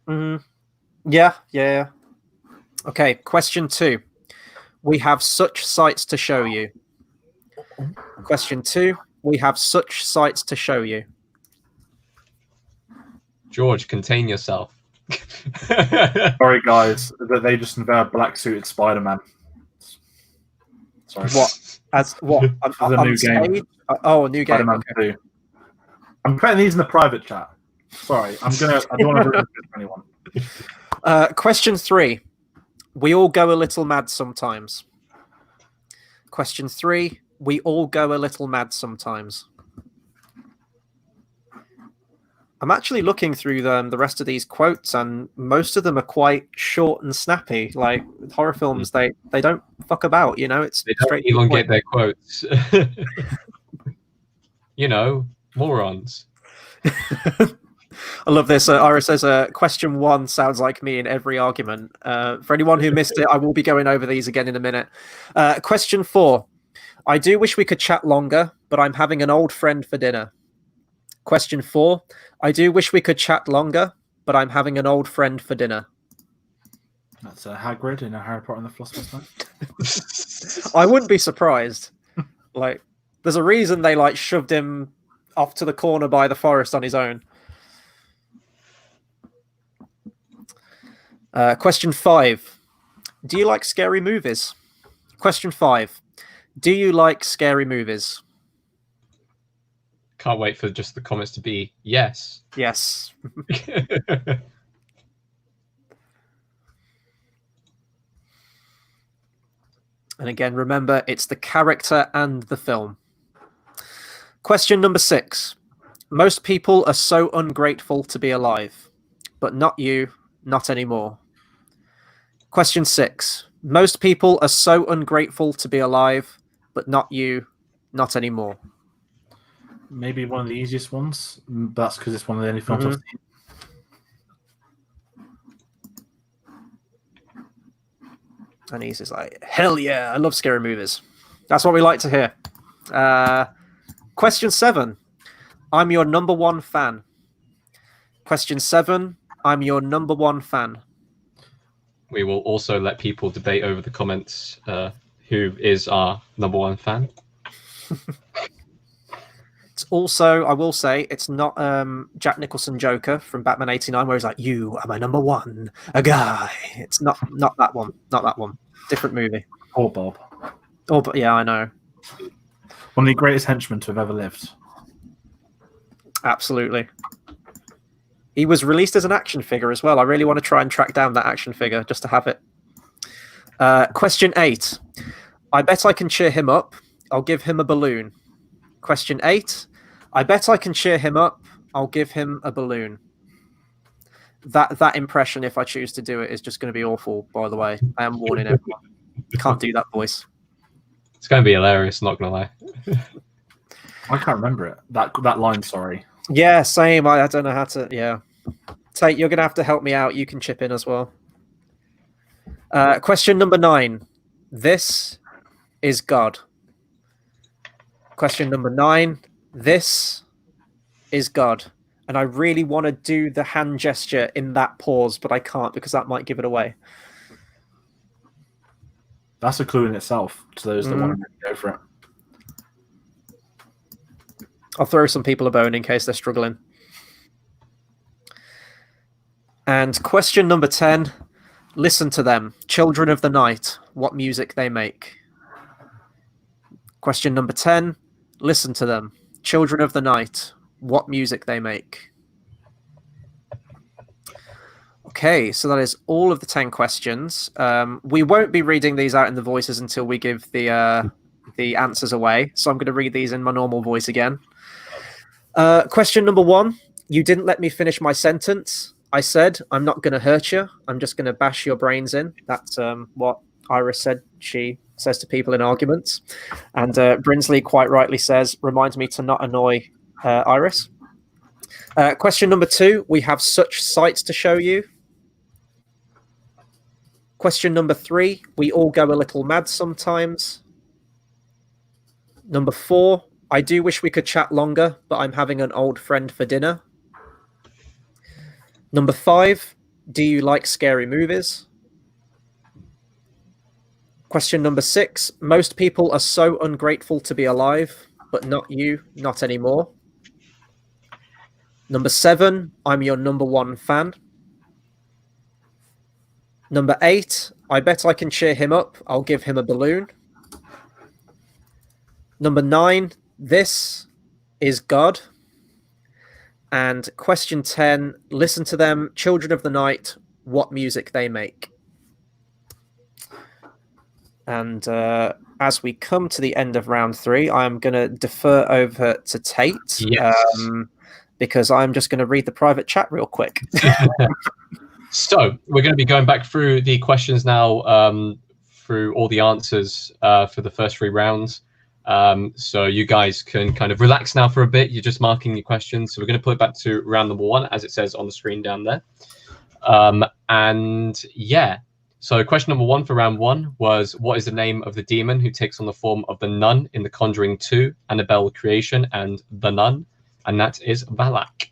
Mm-hmm. Yeah. Okay, question 2. We have such sights to show you. Question 2. We have such sights to show you. George, contain yourself. Sorry, guys, that they just invented black-suited Spider-Man. Sorry. What? As what? The new game. A new game. Spider-Man 2. I'm putting these in the private chat. Sorry, I don't want to ruin this for anyone. Question 3. We all go a little mad sometimes. Question 3. We all go a little mad sometimes. I'm actually looking through the rest of these quotes, and most of them are quite short and snappy. Like with horror films, they don't fuck about. You know, they don't elongate their quotes. You know, morons. I love this. Iris says, question 1 sounds like me in every argument. For anyone who missed it, I will be going over these again in a minute. Question 4. I do wish we could chat longer, but I'm having an old friend for dinner. Question 4. I do wish we could chat longer, but I'm having an old friend for dinner. That's Hagrid in Harry Potter and the Philosopher's Stone. I wouldn't be surprised. Like, there's a reason they shoved him off to the corner by the forest on his own. Question 5. Do you like scary movies? Question 5. Do you like scary movies? Can't wait for just the comments to be yes. Yes. And again, remember, it's the character and the film. Question number 6. Most people are so ungrateful to be alive, but not you, not anymore. Question 6. Most people are so ungrateful to be alive, but not you, not anymore. Maybe one of the easiest ones. That's because it's one of the only films I've seen. And he's just like, hell yeah, I love scary movies. That's what we like to hear. Question 7. I'm your number 1 fan. Question 7. I'm your number 1 fan. We will also let people debate over the comments who is our number 1 fan. It's also, I will say, it's not Jack Nicholson Joker from Batman 89 where he's like, you are my number 1, a guy. It's not that one. Not that one. Different movie. Or Bob. Oh, but yeah, I know. One of the greatest henchmen to have ever lived. Absolutely. He was released as an action figure as well. I really want to try and track down that action figure just to have it. Question 8. I bet I can cheer him up. I'll give him a balloon. Question 8. I bet I can cheer him up. I'll give him a balloon. That impression, if I choose to do it, is just going to be awful, by the way. I am warning everyone. Can't do that voice. It's going to be hilarious, not going to lie. I can't remember it. That line, sorry. Yeah, same. I don't know how to... Yeah. Tayte, you're going to have to help me out. You can chip in as well. Question number 9. This is God. Question number 9. This is God. And I really want to do the hand gesture in that pause, but I can't because that might give it away. That's a clue in itself to those that want to go for it. I'll throw some people a bone in case they're struggling. And question number 10. Listen to them. Children of the night. What music they make. Question number 10. Listen to them. Children of the night. What music they make. Okay, so that is all of the 10 questions. We won't be reading these out in the voices until we give the answers away. So I'm going to read these in my normal voice again. Question number 1. You didn't let me finish my sentence. I said, I'm not going to hurt you. I'm just going to bash your brains in. That's what Iris said she says to people in arguments. And Brinsley quite rightly says, reminds me to not annoy Iris. Question number 2, we have such sights to show you. Question number 3, we all go a little mad sometimes. Number 4, I do wish we could chat longer, but I'm having an old friend for dinner. Number 5, do you like scary movies? Question number 6, most people are so ungrateful to be alive, but not you, not anymore. Number 7, I'm your number 1 fan. Number 8, I bet I can cheer him up. I'll give him a balloon. Number 9, this is God. And question 10, listen to them, children of the night, what music they make. And as we come to the end of round 3, I'm going to defer over to Tayte. Yes. Because I'm just going to read the private chat real quick. So we're going to be going back through the questions now, through all the answers for the first 3 rounds. So you guys can kind of relax now for a bit. You're just marking your questions. So we're going to put it back to round number 1, as it says on the screen down there. And yeah, so question number 1 for round 1 was, what is the name of the demon who takes on the form of the nun in The Conjuring 2, Annabelle Creation, and The Nun? And that is Valak.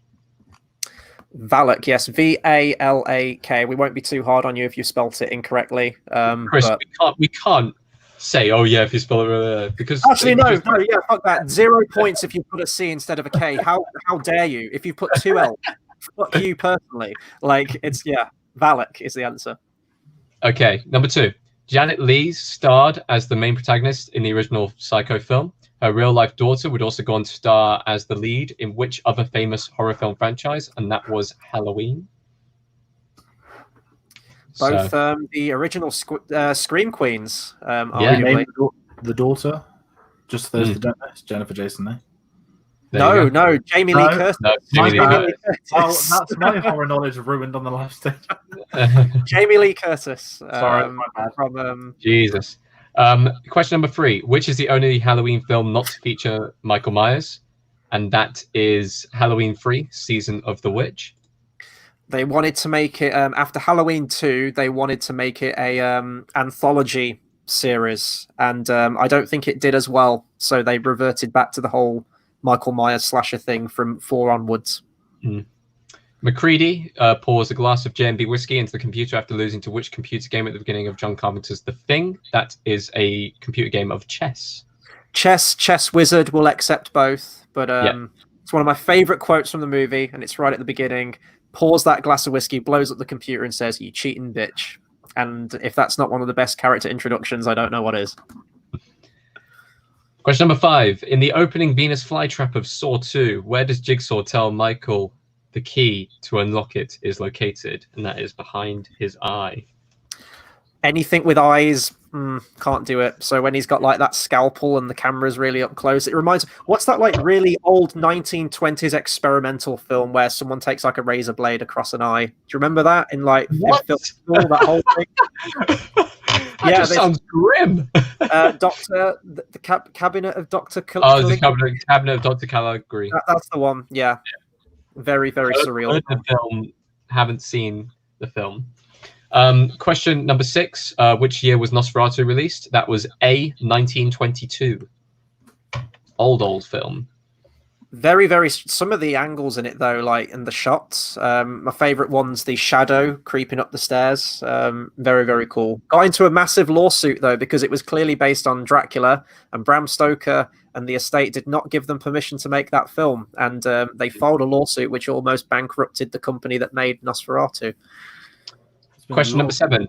Valak, yes, V-A-L-A-K. We won't be too hard on you if you spelt it incorrectly. Chris, we can't say, oh yeah, if you spell it because actually no, yeah, fuck that. 0 points if you put a C instead of a K. How dare you? If you put 2 L, fuck you personally. Like it's Valak is the answer. Okay, number 2. Janet Leigh starred as the main protagonist in the original Psycho film. Her real-life daughter would also go on to star as the lead in which other famous horror film franchise? And that was Halloween. Both the original Scream Queens. Yeah, the daughter. Just for those that don't know, it's Jennifer Jason Leigh. No, Jamie Lee Curtis. No, Jamie Lee Curtis. Oh, that's my horror knowledge ruined on the live stage. Jamie Lee Curtis. Sorry, my bad. From Jesus. Question number 3. Which is the only Halloween film not to feature Michael Myers? And that is Halloween 3, Season of the Witch. They wanted to make it, after Halloween 2, they wanted to make it a anthology series. And I don't think it did as well. So they reverted back to the whole Michael Myers slasher thing from 4 onwards. Mccready pours a glass of J&B whiskey into the computer after losing to which computer game at the beginning of John Carpenter's The Thing? That is a computer game of chess. Chess Wizard will accept both, but it's one of my favorite quotes from the movie, and it's right at the beginning. Pours that glass of whiskey, blows up the computer, and says, "You cheating bitch." And if that's not one of the best character introductions, I don't know what is. Question number 5. In the opening Venus flytrap of Saw 2, where does Jigsaw tell Michael the key to unlock it is located? And that is behind his eye. Anything with eyes, can't do it. So when he's got like that scalpel and the camera's really up close, it reminds. What's that like really old 1920s experimental film where someone takes like a razor blade across an eye? Do you remember that in like in film school, that whole thing? That just sounds grim. Doctor, the cabinet of Dr. The cabinet of Dr. Caligari. That's the one. Yeah, very surreal. Heard the film, haven't seen the film. Question number 6. Which year was Nosferatu released? That was A, 1922. Old film. Very. Some of the angles in it, though, like and the shots. My favorite one's the shadow creeping up the stairs. Very cool. Got into a massive lawsuit though because it was clearly based on Dracula, and Bram Stoker and the estate did not give them permission to make that film, and they filed a lawsuit which almost bankrupted the company that made Nosferatu. Question number 7.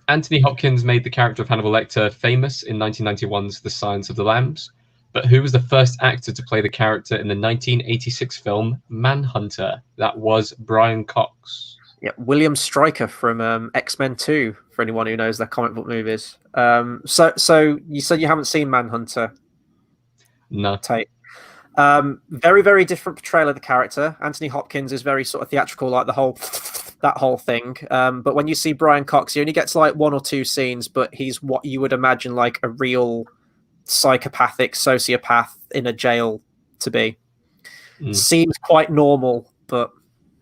Anthony Hopkins made the character of Hannibal Lecter famous in 1991's The Silence of the Lambs. But who was the first actor to play the character in the 1986 film Manhunter? That was Brian Cox. Yeah, William Stryker from X-Men 2, for anyone who knows their comic book movies. So you said you haven't seen Manhunter? No. Tayte. Very different portrayal of the character. Anthony Hopkins is very sort of theatrical, like that whole thing. But when you see Brian Cox, he only gets like 1 or 2 scenes, but he's what you would imagine like a real psychopathic sociopath in a jail to be. Seems quite normal, but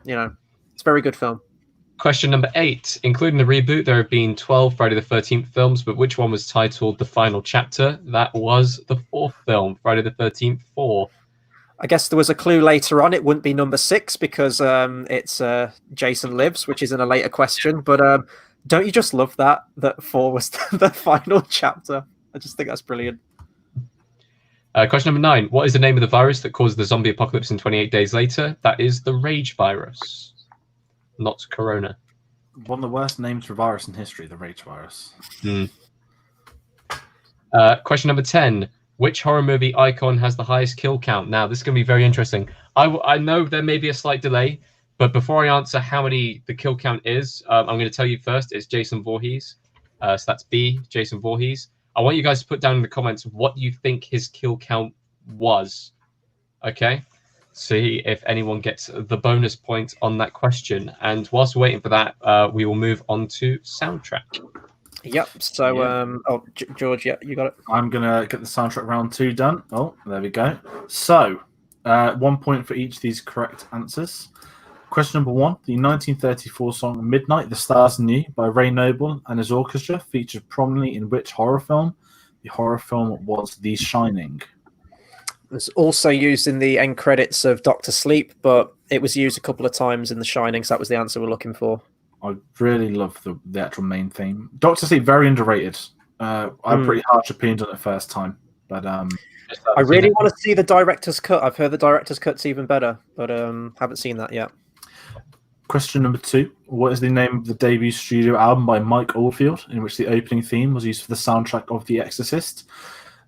it's a very good film. Question number 8. Including the reboot, there have been 12 Friday the 13th films, but which one was titled The Final Chapter? That was the 4th film, Friday the 13th 4. I guess there was a clue later on. It wouldn't be number 6 because it's Jason Lives, which is in a later question. But don't you just love that 4 was the final chapter? I just think that's brilliant. Question number 9. What is the name of the virus that caused the zombie apocalypse in 28 Days Later? That is the Rage virus, not Corona. One of the worst names for a virus in history, the Rage virus. Question number 10. Which horror movie icon has the highest kill count? Now, this is going to be very interesting. I know there may be a slight delay, but before I answer how many the kill count is, I'm going to tell you first, it's Jason Voorhees. So that's B, Jason Voorhees. I want you guys to put down in the comments what you think his kill count was. Okay? See if anyone gets the bonus point on that question. And whilst we're waiting for that, we will move on to soundtrack. Yep. So, George, yeah, you got it. I'm going to get the soundtrack round 2 done. Oh, there we go. So, 1 point for each of these correct answers. Question number 1. The 1934 song Midnight, The Stars Knew by Ray Noble and his orchestra featured prominently in which horror film? The horror film was The Shining. It was also used in the end credits of Doctor Sleep, but it was used a couple of times in The Shining, so that was the answer we're looking for. I really love the actual main theme. Doctor Sleep, very underrated. I had pretty harsh opinions on it first time, but I really want to see the director's cut. I've heard the director's cut's even better, but haven't seen that yet. Question number 2. What is the name of the debut studio album by Mike Oldfield, in which the opening theme was used for the soundtrack of The Exorcist?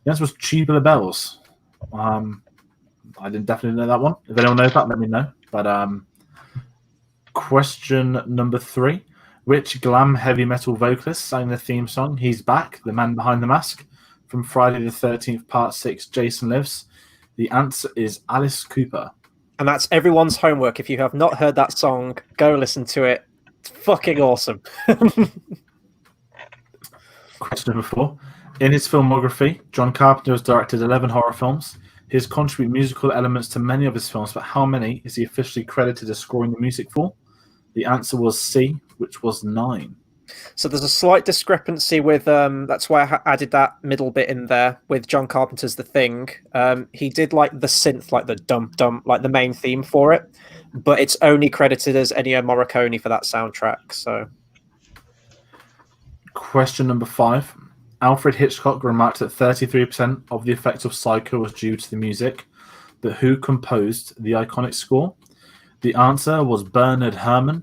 The answer was Tubular Bells. I didn't definitely know that one. If anyone knows that, let me know. But question number 3. Which glam heavy metal vocalist sang the theme song He's Back, the Man Behind the Mask, from Friday the 13th Part 6, Jason Lives? The answer is Alice Cooper. And that's everyone's homework. If you have not heard that song, go listen to it. It's fucking awesome. Question number 4. In his filmography, John Carpenter has directed 11 horror films. He has contributed musical elements to many of his films, but how many is he officially credited as scoring the music for? The answer was C, which was 9. So there's a slight discrepancy with that's why I added that middle bit in there with John Carpenter's The Thing. He did like the synth, like the dum like the main theme for it, but it's only credited as Ennio Morricone for that soundtrack. So question number 5. Alfred Hitchcock remarked that 33% of the effect of Psycho was due to the music, but who composed the iconic score? The answer was Bernard Herrmann.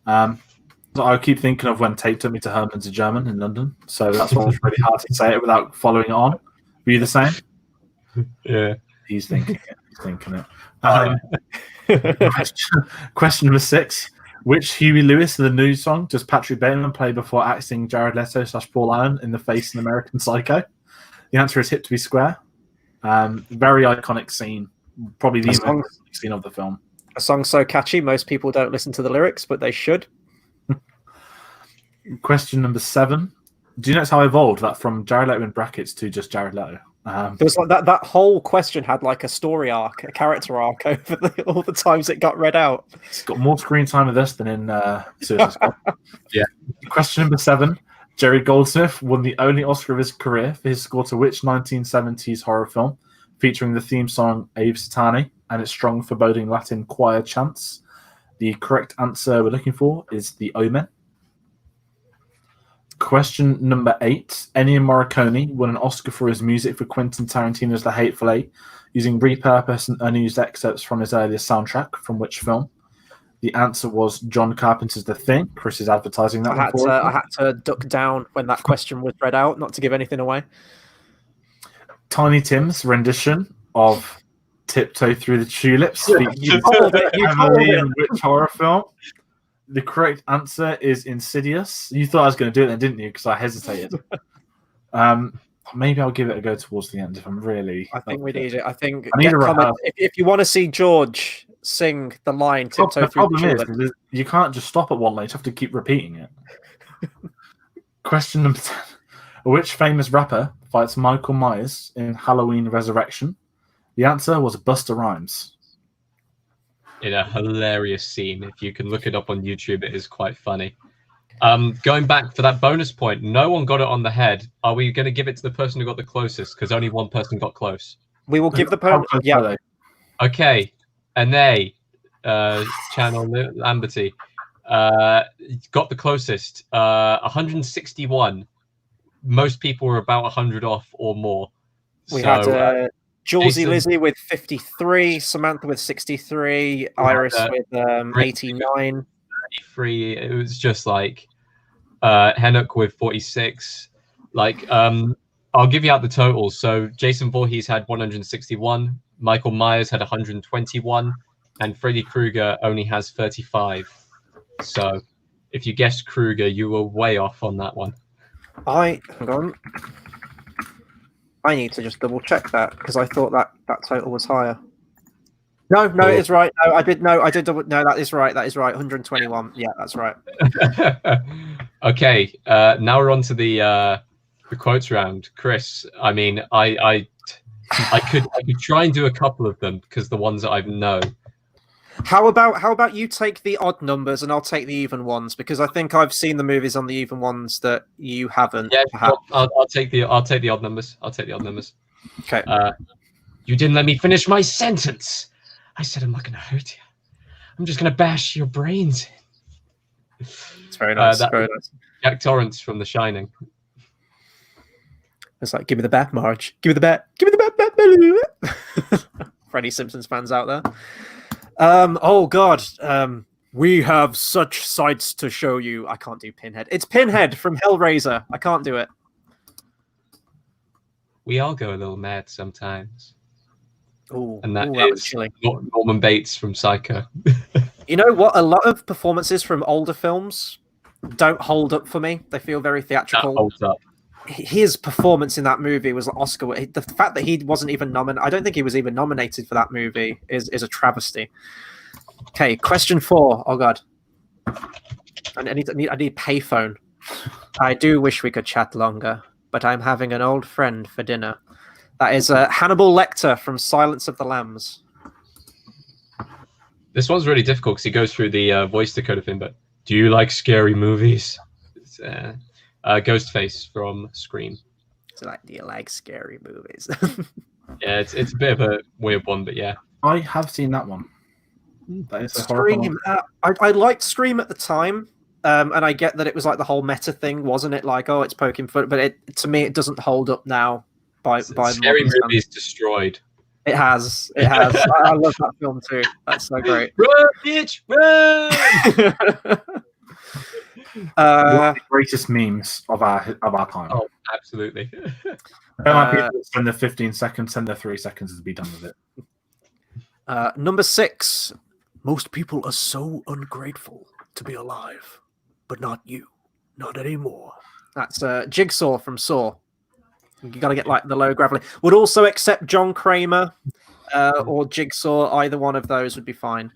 I keep thinking of when Tayte took me to Herman's in German in London, so that's why it's really hard to say it without following it on. Were you the same? Yeah. He's thinking it. Question number 6. Which Huey Lewis of the news song does Patrick Bateman play before acting Jared Leto / Paul Allen in the face in American Psycho? The answer is Hip to Be Square. Very iconic scene. Probably the most iconic scene of the film. A song so catchy, most people don't listen to the lyrics, but they should. Question number 7. Do you notice how I evolved that from Jared Leto in brackets to just Jared Leto? There was like that whole question had like a story arc, a character arc over all the times it got read out. It's got more screen time with this than in Suicide Squad. Yeah. Question number 7. Jerry Goldsmith won the only Oscar of his career for his score to which 1970s horror film, featuring the theme song Ave Satani and its strong foreboding Latin choir chants? The correct answer we're looking for is The Omen. Question number 8. Ennio Morricone won an Oscar for his music for Quentin Tarantino's The Hateful Eight, using repurposed and unused excerpts from his earlier soundtrack. From which film? The answer was John Carpenter's The Thing. Chris is advertising that. I had to duck down when that question was read out, not to give anything away. Tiny Tim's rendition of Tiptoe Through the Tulips. You called it. In which horror film? The correct answer is Insidious. You thought I was going to do it then, didn't you? Because I hesitated. Maybe I'll give it a go towards the end if I'm really... I think we need it. I think I need a if you want to see George sing the line Tiptoe the Through the problem Tulips. is you can't just stop at one line. You have to keep repeating it. Question number 10. Which famous rapper fights Michael Myers in Halloween Resurrection? The answer was Busta Rhymes. In a hilarious scene. If you can look it up on YouTube, it is quite funny. Going back for that bonus point, no one got it on the head. Are we going to give it to the person who got the closest? Because only one person got close. We will give the person. Yeah. Okay. And they, Channel Lamberty, got the closest. 161. Most people were about 100 off or more. We had Julesy Lizzie with 53, Samantha with 63, Iris with 89. 33. It was just like Hennock with 46. Like, I'll give you out the totals. So Jason Voorhees had 161, Michael Myers had 121, and Freddy Krueger only has 35. So if you guessed Krueger, you were way off on that one. Hang on. I need to just double check that because I thought that total was higher. No, it's right. No, I did double. No, that is right. That is right. 121. Yeah, that's right. Okay. Now we're on to the quotes round. Chris, I mean, I could try and do a couple of them because the ones that I know. How about you take the odd numbers and I'll take the even ones because I think I've seen the movies on the even ones that you haven't. Yeah, I'll take the odd numbers. I'll take the odd numbers. Okay. You didn't let me finish my sentence. I said I'm not going to hurt you. I'm just going to bash your brains in. It's very nice. Very nice. Jack Torrance from The Shining. It's like, give me the bat, Marge. Give me the bat. Give me the bat. Freddie Simpsons fans out there. Oh God. We have such sights to show you. I can't do Pinhead. It's Pinhead from Hellraiser. I can't do it. We all go a little mad sometimes. Ooh, and that is Norman Bates from Psycho. You know what? A lot of performances from older films don't hold up for me. They feel very theatrical. That holds up. His performance in that movie was Oscar. The fact that he wasn't even nominated, I don't think he was even nominated for that movie, is a travesty. Okay, question 4. Oh God, I need payphone. I do wish we could chat longer, but I'm having an old friend for dinner. That is Hannibal Lecter from Silence of the Lambs. This one's really difficult because he goes through the voice decoder thing. But do you like scary movies? It's, Ghostface from Scream. So, like, do you like scary movies? Yeah, it's a bit of a weird one, but yeah. I have seen that one. That is Scream. I liked Scream at the time, and I get that it was like the whole meta thing, wasn't it? Like, oh, it's poking fun, but to me, it doesn't hold up now. By Scary Movie's destroyed. It has. I love that film too. That's so great. Run, bitch, run! One of the greatest memes of our time. Oh, absolutely. Don't like people that spend their 15 seconds, send their 3 seconds to be done with it. Number 6. Most people are so ungrateful. to be alive, but not you. Not anymore. That's Jigsaw from Saw. You got to get like the low gravelly. Would also accept John Kramer or Jigsaw. Either one of those would be fine.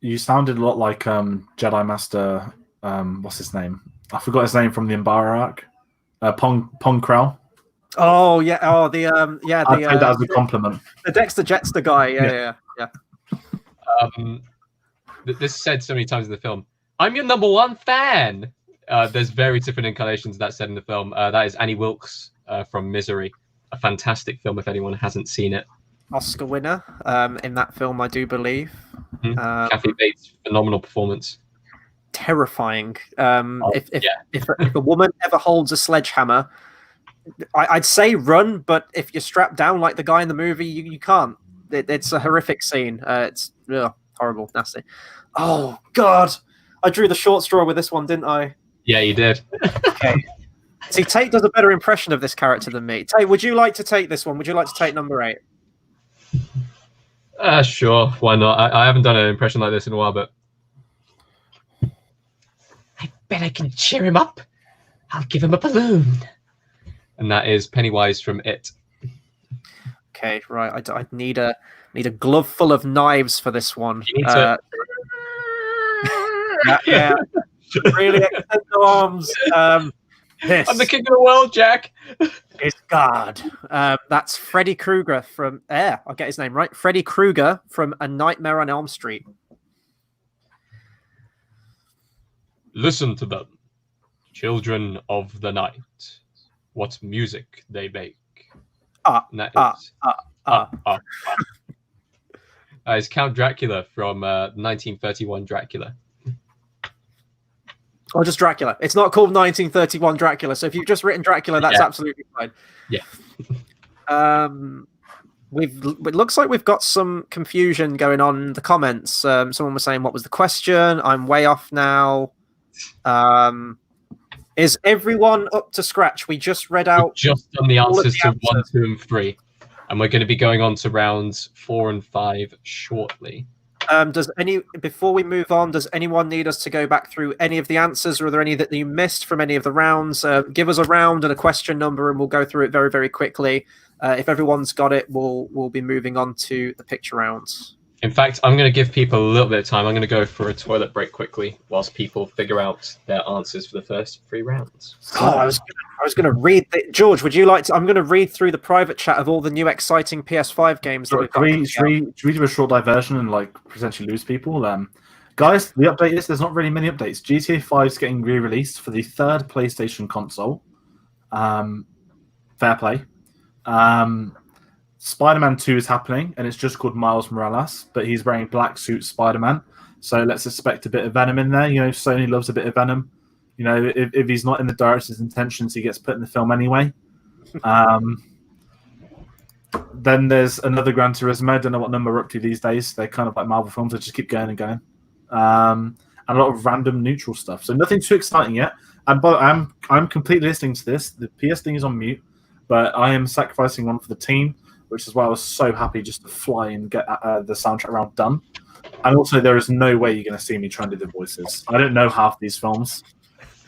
You sounded a lot like Jedi Master. What's his name? I forgot his name from the Embara arc. Pong Krell. Oh yeah. Oh the yeah. I'd take that as a compliment. The Dexter Jetster guy. Yeah. This is said so many times in the film. I'm your number one fan. There's very different incarnations of that said in the film. That is Annie Wilkes from Misery, a fantastic film if anyone hasn't seen it. Oscar winner in that film, I do believe. Kathy Bates, phenomenal performance. Terrifying. If a woman ever holds a sledgehammer, I'd say run, but if you're strapped down like the guy in the movie, you can't. It's a horrific scene. It's horrible, nasty. Oh God, I drew the short straw with this one, didn't I? Yeah, you did. Okay. See, Tayte does a better impression of this character than me. Tayte, would you like to take this one? Would you like to take number 8? Sure, why not? I haven't done an impression like this in a while, but I bet I can cheer him up. I'll give him a balloon. And that is Pennywise from It. Okay, right. I need a glove full of knives for this one. You need to... yeah. Really extend the arms. This I'm the king of the world, Jack. is God. That's Freddy Krueger from I'll get his name right. Freddy Krueger from A Nightmare on Elm Street. Listen to them, children of the night. What music they make. It's Count Dracula from 1931 Dracula. Or just Dracula. It's not called 1931 Dracula. So if you've just written Dracula, that's absolutely fine. Yeah. It looks like we've got some confusion going on in the comments. Someone was saying, "What was the question?" I'm way off now. Is everyone up to scratch? We just read out. We've just done the answers to 1, 2, and 3, and we're going to be going on to rounds 4 and 5 shortly. Before we move on, does anyone need us to go back through any of the answers, or are there any that you missed from any of the rounds? Give us a round and a question number, and we'll go through it very, very quickly. If everyone's got it, we'll be moving on to the picture rounds. In fact, I'm going to give people a little bit of time. I'm going to go for a toilet break quickly whilst people figure out their answers for the first 3 rounds. Oh, I was going to read. George, would you like to? I'm going to read through the private chat of all the new exciting PS5 games. Should we do a short diversion and potentially lose people? Guys, the update is there's not really many updates. GTA 5 is getting re-released for the 3rd PlayStation console. Fair play. Spider-Man 2 is happening, and it's just called Miles Morales, but he's wearing black suit Spider-Man. So let's expect a bit of Venom in there. Sony loves a bit of Venom. If he's not in the director's intentions, he gets put in the film anyway. Then there's another Gran Turismo. I don't know what number we're up to these days. They're kind of like Marvel films. They just keep going and going. And a lot of random neutral stuff. So nothing too exciting yet. But I'm completely listening to this. The PS thing is on mute, but I am sacrificing one for the team, which is why I was so happy just to fly and get the soundtrack round done. And also, there is no way you're going to see me trying to do the voices. I don't know half these films.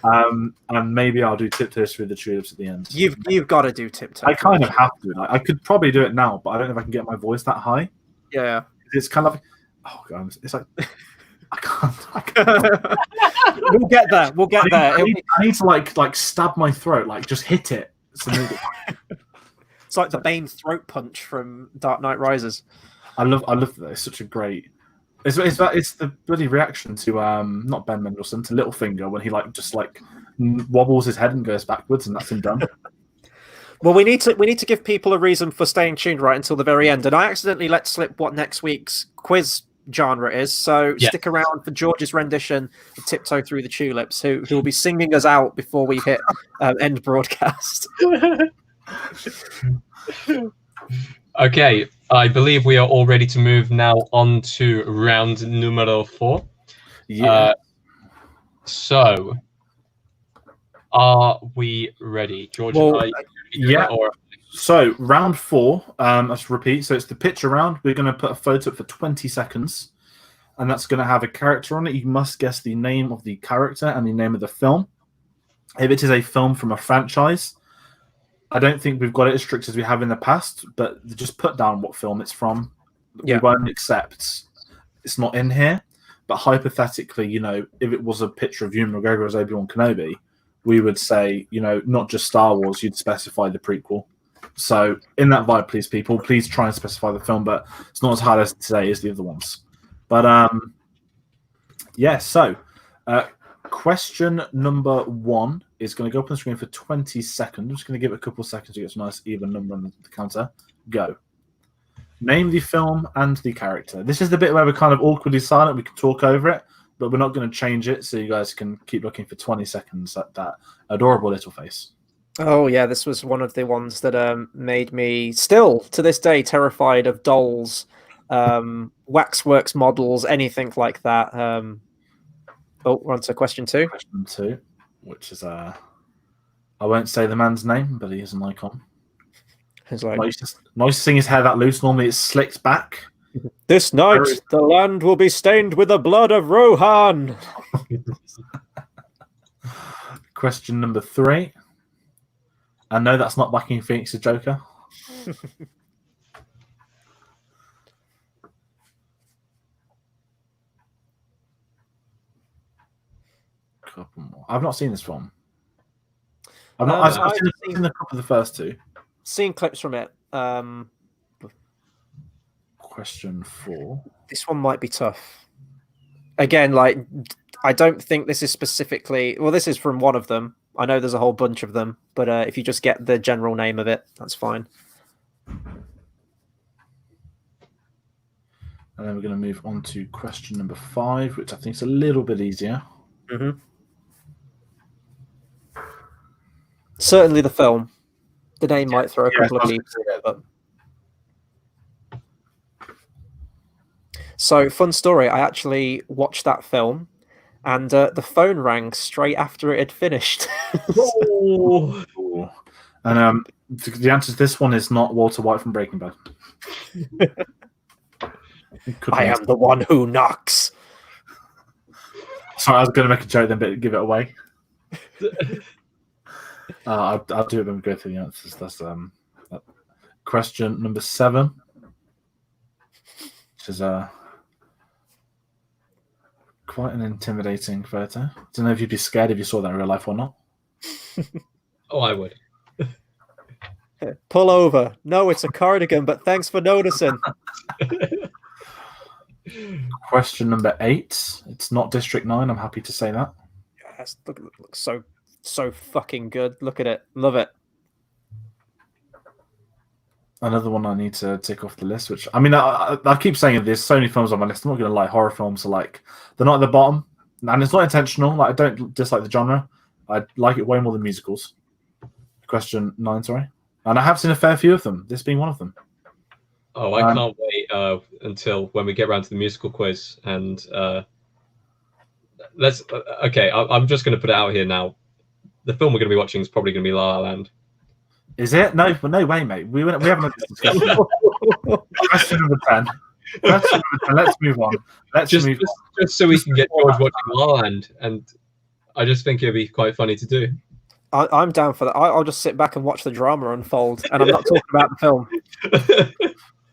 And maybe I'll do Tiptoes Through the Tulips at the end. You've got to do Tiptoe. I kind of have to. I could probably do it now, but I don't know if I can get my voice that high. Yeah. It's kind of like, oh God, it's like, I can't. We'll get there. I need to like stab my throat, just hit it. It's like the Bane throat punch from Dark Knight Rises. I love that. It's such a great. It's the bloody reaction to not Ben Mendelsohn, to Littlefinger when he just wobbles his head and goes backwards, and that's him done. Well, we need to give people a reason for staying tuned right until the very end. And I accidentally let slip what next week's quiz genre is. So stick around for George's rendition of Tiptoe Through the Tulips, who will be singing us out before we hit end broadcast. Okay, I believe we are all ready to move now on to round numero 4. Yeah. So, are we ready, George? So round 4. Let's repeat. So it's the picture round. We're going to put a photo up for 20 seconds. and that's going to have a character on it. You must guess the name of the character and the name of the film. If it is a film from a franchise, I don't think we've got it as strict as we have in the past, but just put down what film it's from. Yeah. We won't accept it's not in here. But hypothetically, you know, if it was a picture of Ewan McGregor as Obi-Wan Kenobi, we would say, you know, not just Star Wars, you'd specify the prequel. So in that vibe, please, people, please try and specify the film, but it's not as hard as today as the other ones. But yeah, so question number 1 is going to go up on the screen for 20 seconds. I'm just going to give it a couple of seconds to get a nice even number on the counter. Go. Name the film and the character. This is the bit where we're kind of awkwardly silent. We can talk over it, but we're not going to change it, so you guys can keep looking for 20 seconds at that adorable little face. Oh, yeah, this was one of the ones that made me, still to this day, terrified of dolls, waxworks models, anything like that. We're on to question 2. Question 2, which is, I won't say the man's name, but he is an icon. It's like, nice to seeing his hair that loose. Normally it's slicked back. This night, the land will be stained with the blood of Rohan. Question number 3. And no, that's not Joaquin Phoenix's Joker. Couple more. I've not seen this film. I've seen a couple of the first 2. Seen clips from it. Question 4. This one might be tough. Again, like, I don't think this is specifically... Well, this is from one of them. I know there's a whole bunch of them, but if you just get the general name of it, that's fine. And then we're going to move on to question number 5, which I think is a little bit easier. Mm-hmm. Certainly the film. The name might throw a couple of people. But... So, fun story. I actually watched that film, and the phone rang straight after it had finished. Oh. And the answer to this one is not Walter White from Breaking Bad. I am the one who knocks. Sorry, I was going to make a joke then, but give it away. I'll do it when we go through the answers. That's question number 7, which is quite an intimidating photo. I don't know if you'd be scared if you saw that in real life or not. Oh, I would. Pull over. No, it's a cardigan, but thanks for noticing. Question number 8. It's not District 9. I'm happy to say that. Yes, looks so fucking good. Look at it. Love it. Another one I need to tick off the list, which, I mean, I keep saying there's so many films on my list. I'm not going to lie, horror films are like, they're not at the bottom. And it's not intentional. Like, I don't dislike the genre. I like it way more than musicals. Question 9, sorry. And I have seen a fair few of them, this being one of them. Oh, I can't wait until when we get around to the musical quiz. And let's... okay, I'm just going to put it out here now. The film we're going to be watching is probably going to be La La Land. Is it? No way, mate. We haven't had this discussion. Question number 10. Let's move on. Just so we can get George watching La La Land, and I just think it'd be quite funny to do. I'm down for that. I'll just sit back and watch the drama unfold, and I'm not talking about the film.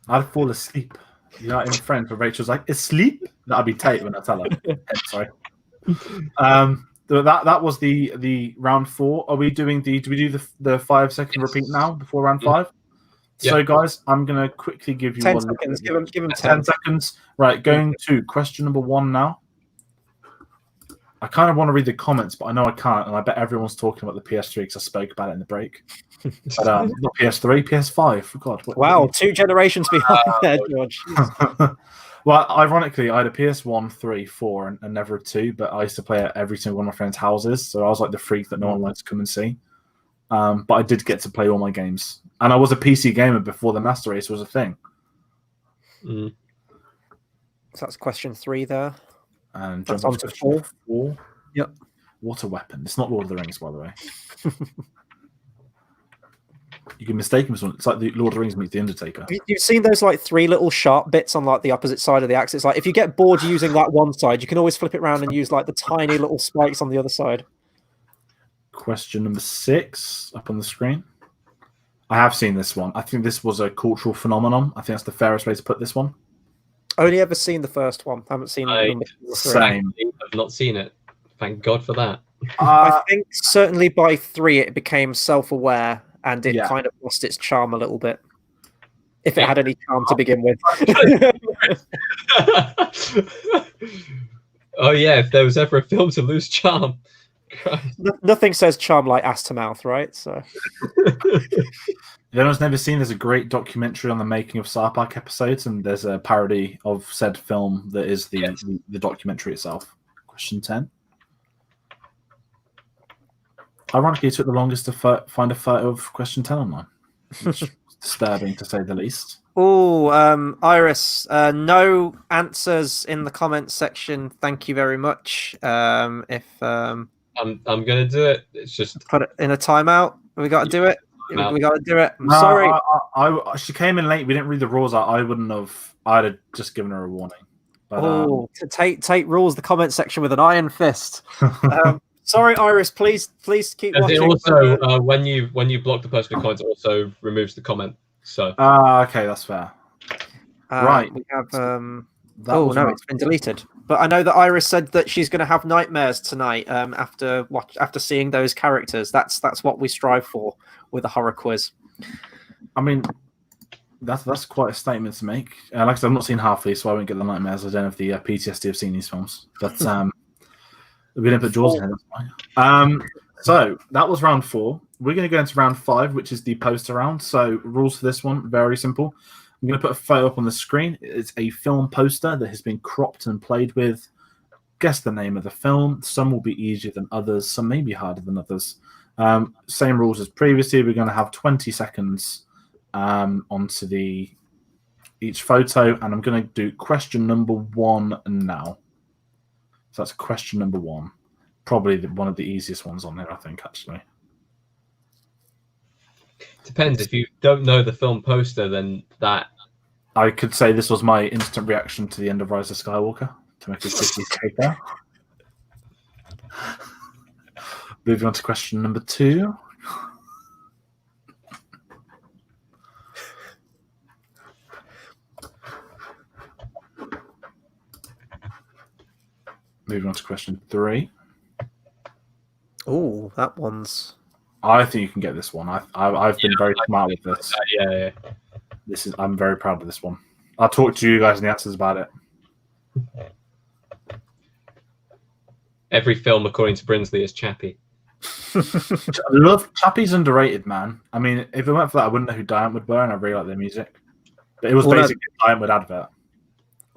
I'd fall asleep. You know, in Friends, where Rachel's like, "Asleep?" That'd be Tayte when I tell her. Sorry. That was the round 4. Are we doing do we do the 5-second repeat now before round 5? Yeah. So guys, I'm gonna quickly give you 10 seconds. Give him 10 seconds. Right, going to question number 1 now. I kind of want to read the comments, but I know I can't, and I bet everyone's talking about the PS3 because I spoke about it in the break. But not PS3, PS5. For God. Wow, 2 generations behind there, George. Well, ironically, I had a PS1, 3, 4, and never a 2, but I used to play at every single one of my friends' houses, so I was like the freak that no one liked to come and see. But I did get to play all my games. And I was a PC gamer before the Master Race was a thing. So that's question 3 there. And that's on to 4. Yep. What a weapon. It's not Lord of the Rings, by the way. You can mistake him for someone. It's like the Lord of the Rings meets the Undertaker. You've seen those like 3 little sharp bits on like the opposite side of the axis. Like if you get bored using that one side, you can always flip it around and use like the tiny little spikes on the other side. Question number 6 up on the screen. I have seen this one. I think this was a cultural phenomenon. I think that's the fairest way to put this one. Only ever seen the first one. Haven't seen number 3. Same. I've not seen it. Thank God for that. I think certainly by 3 it became self-aware and it Yeah. kind of lost its charm a little bit. If it had any charm to begin with. Oh yeah, if there was ever a film to lose charm. Nothing says charm like ass to mouth, right? So If anyone's never seen, there's a great documentary on the making of South Park episodes, and there's a parody of said film that is the documentary itself. Question 10. Ironically, it took the longest to find a photo of question 10 online. Which is disturbing, to say the least. Oh, Iris, no answers in the comments section. Thank you very much. I'm gonna do it. It's just put it in a timeout. We got to do it. No. We got to do it. I'm No, sorry. she came in late. We didn't read the rules out. I'd have just given her a warning. But, Tayte rules the comment section with an iron fist. Sorry, Iris. Please keep watching. it also when you block the person who comments, it also removes the comment. So okay, that's fair. Right. We have. It's been deleted. But I know that Iris said that she's going to have nightmares tonight. After seeing those characters, that's what we strive for with a horror quiz. I mean, that's quite a statement to make. Like I said, I've not seen half these, so I won't get the nightmares. I don't have the PTSD of seeing these films. But we didn't put Jaws in here. That's fine. So that was round 4. We're going to go into round 5, which is the poster round. So rules for this one, very simple. I'm going to put a photo up on the screen. It's a film poster that has been cropped and played with. Guess the name of the film. Some will be easier than others. Some may be harder than others. Same rules as previously. We're going to have 20 seconds onto each photo, and I'm going to do question number 1 now. So that's question number 1. Probably one of the easiest ones on there, I think, actually. depends. If you don't know the film poster, then that I could say this was my instant reaction to the end of Rise of Skywalker to make a quickly take there. Moving on to question number 2. Moving on to question 3. Oh, that one's. I think you can get this one. I've been very smart with this. Yeah. I'm very proud of this one. I'll talk to you guys in the answers about it. Every film, according to Brinsley, is Chappie. Chappie's underrated, man. I mean, if it weren't for that, I wouldn't know who Diane Wood were, and I really like their music. But it was basically a Diane Wood advert.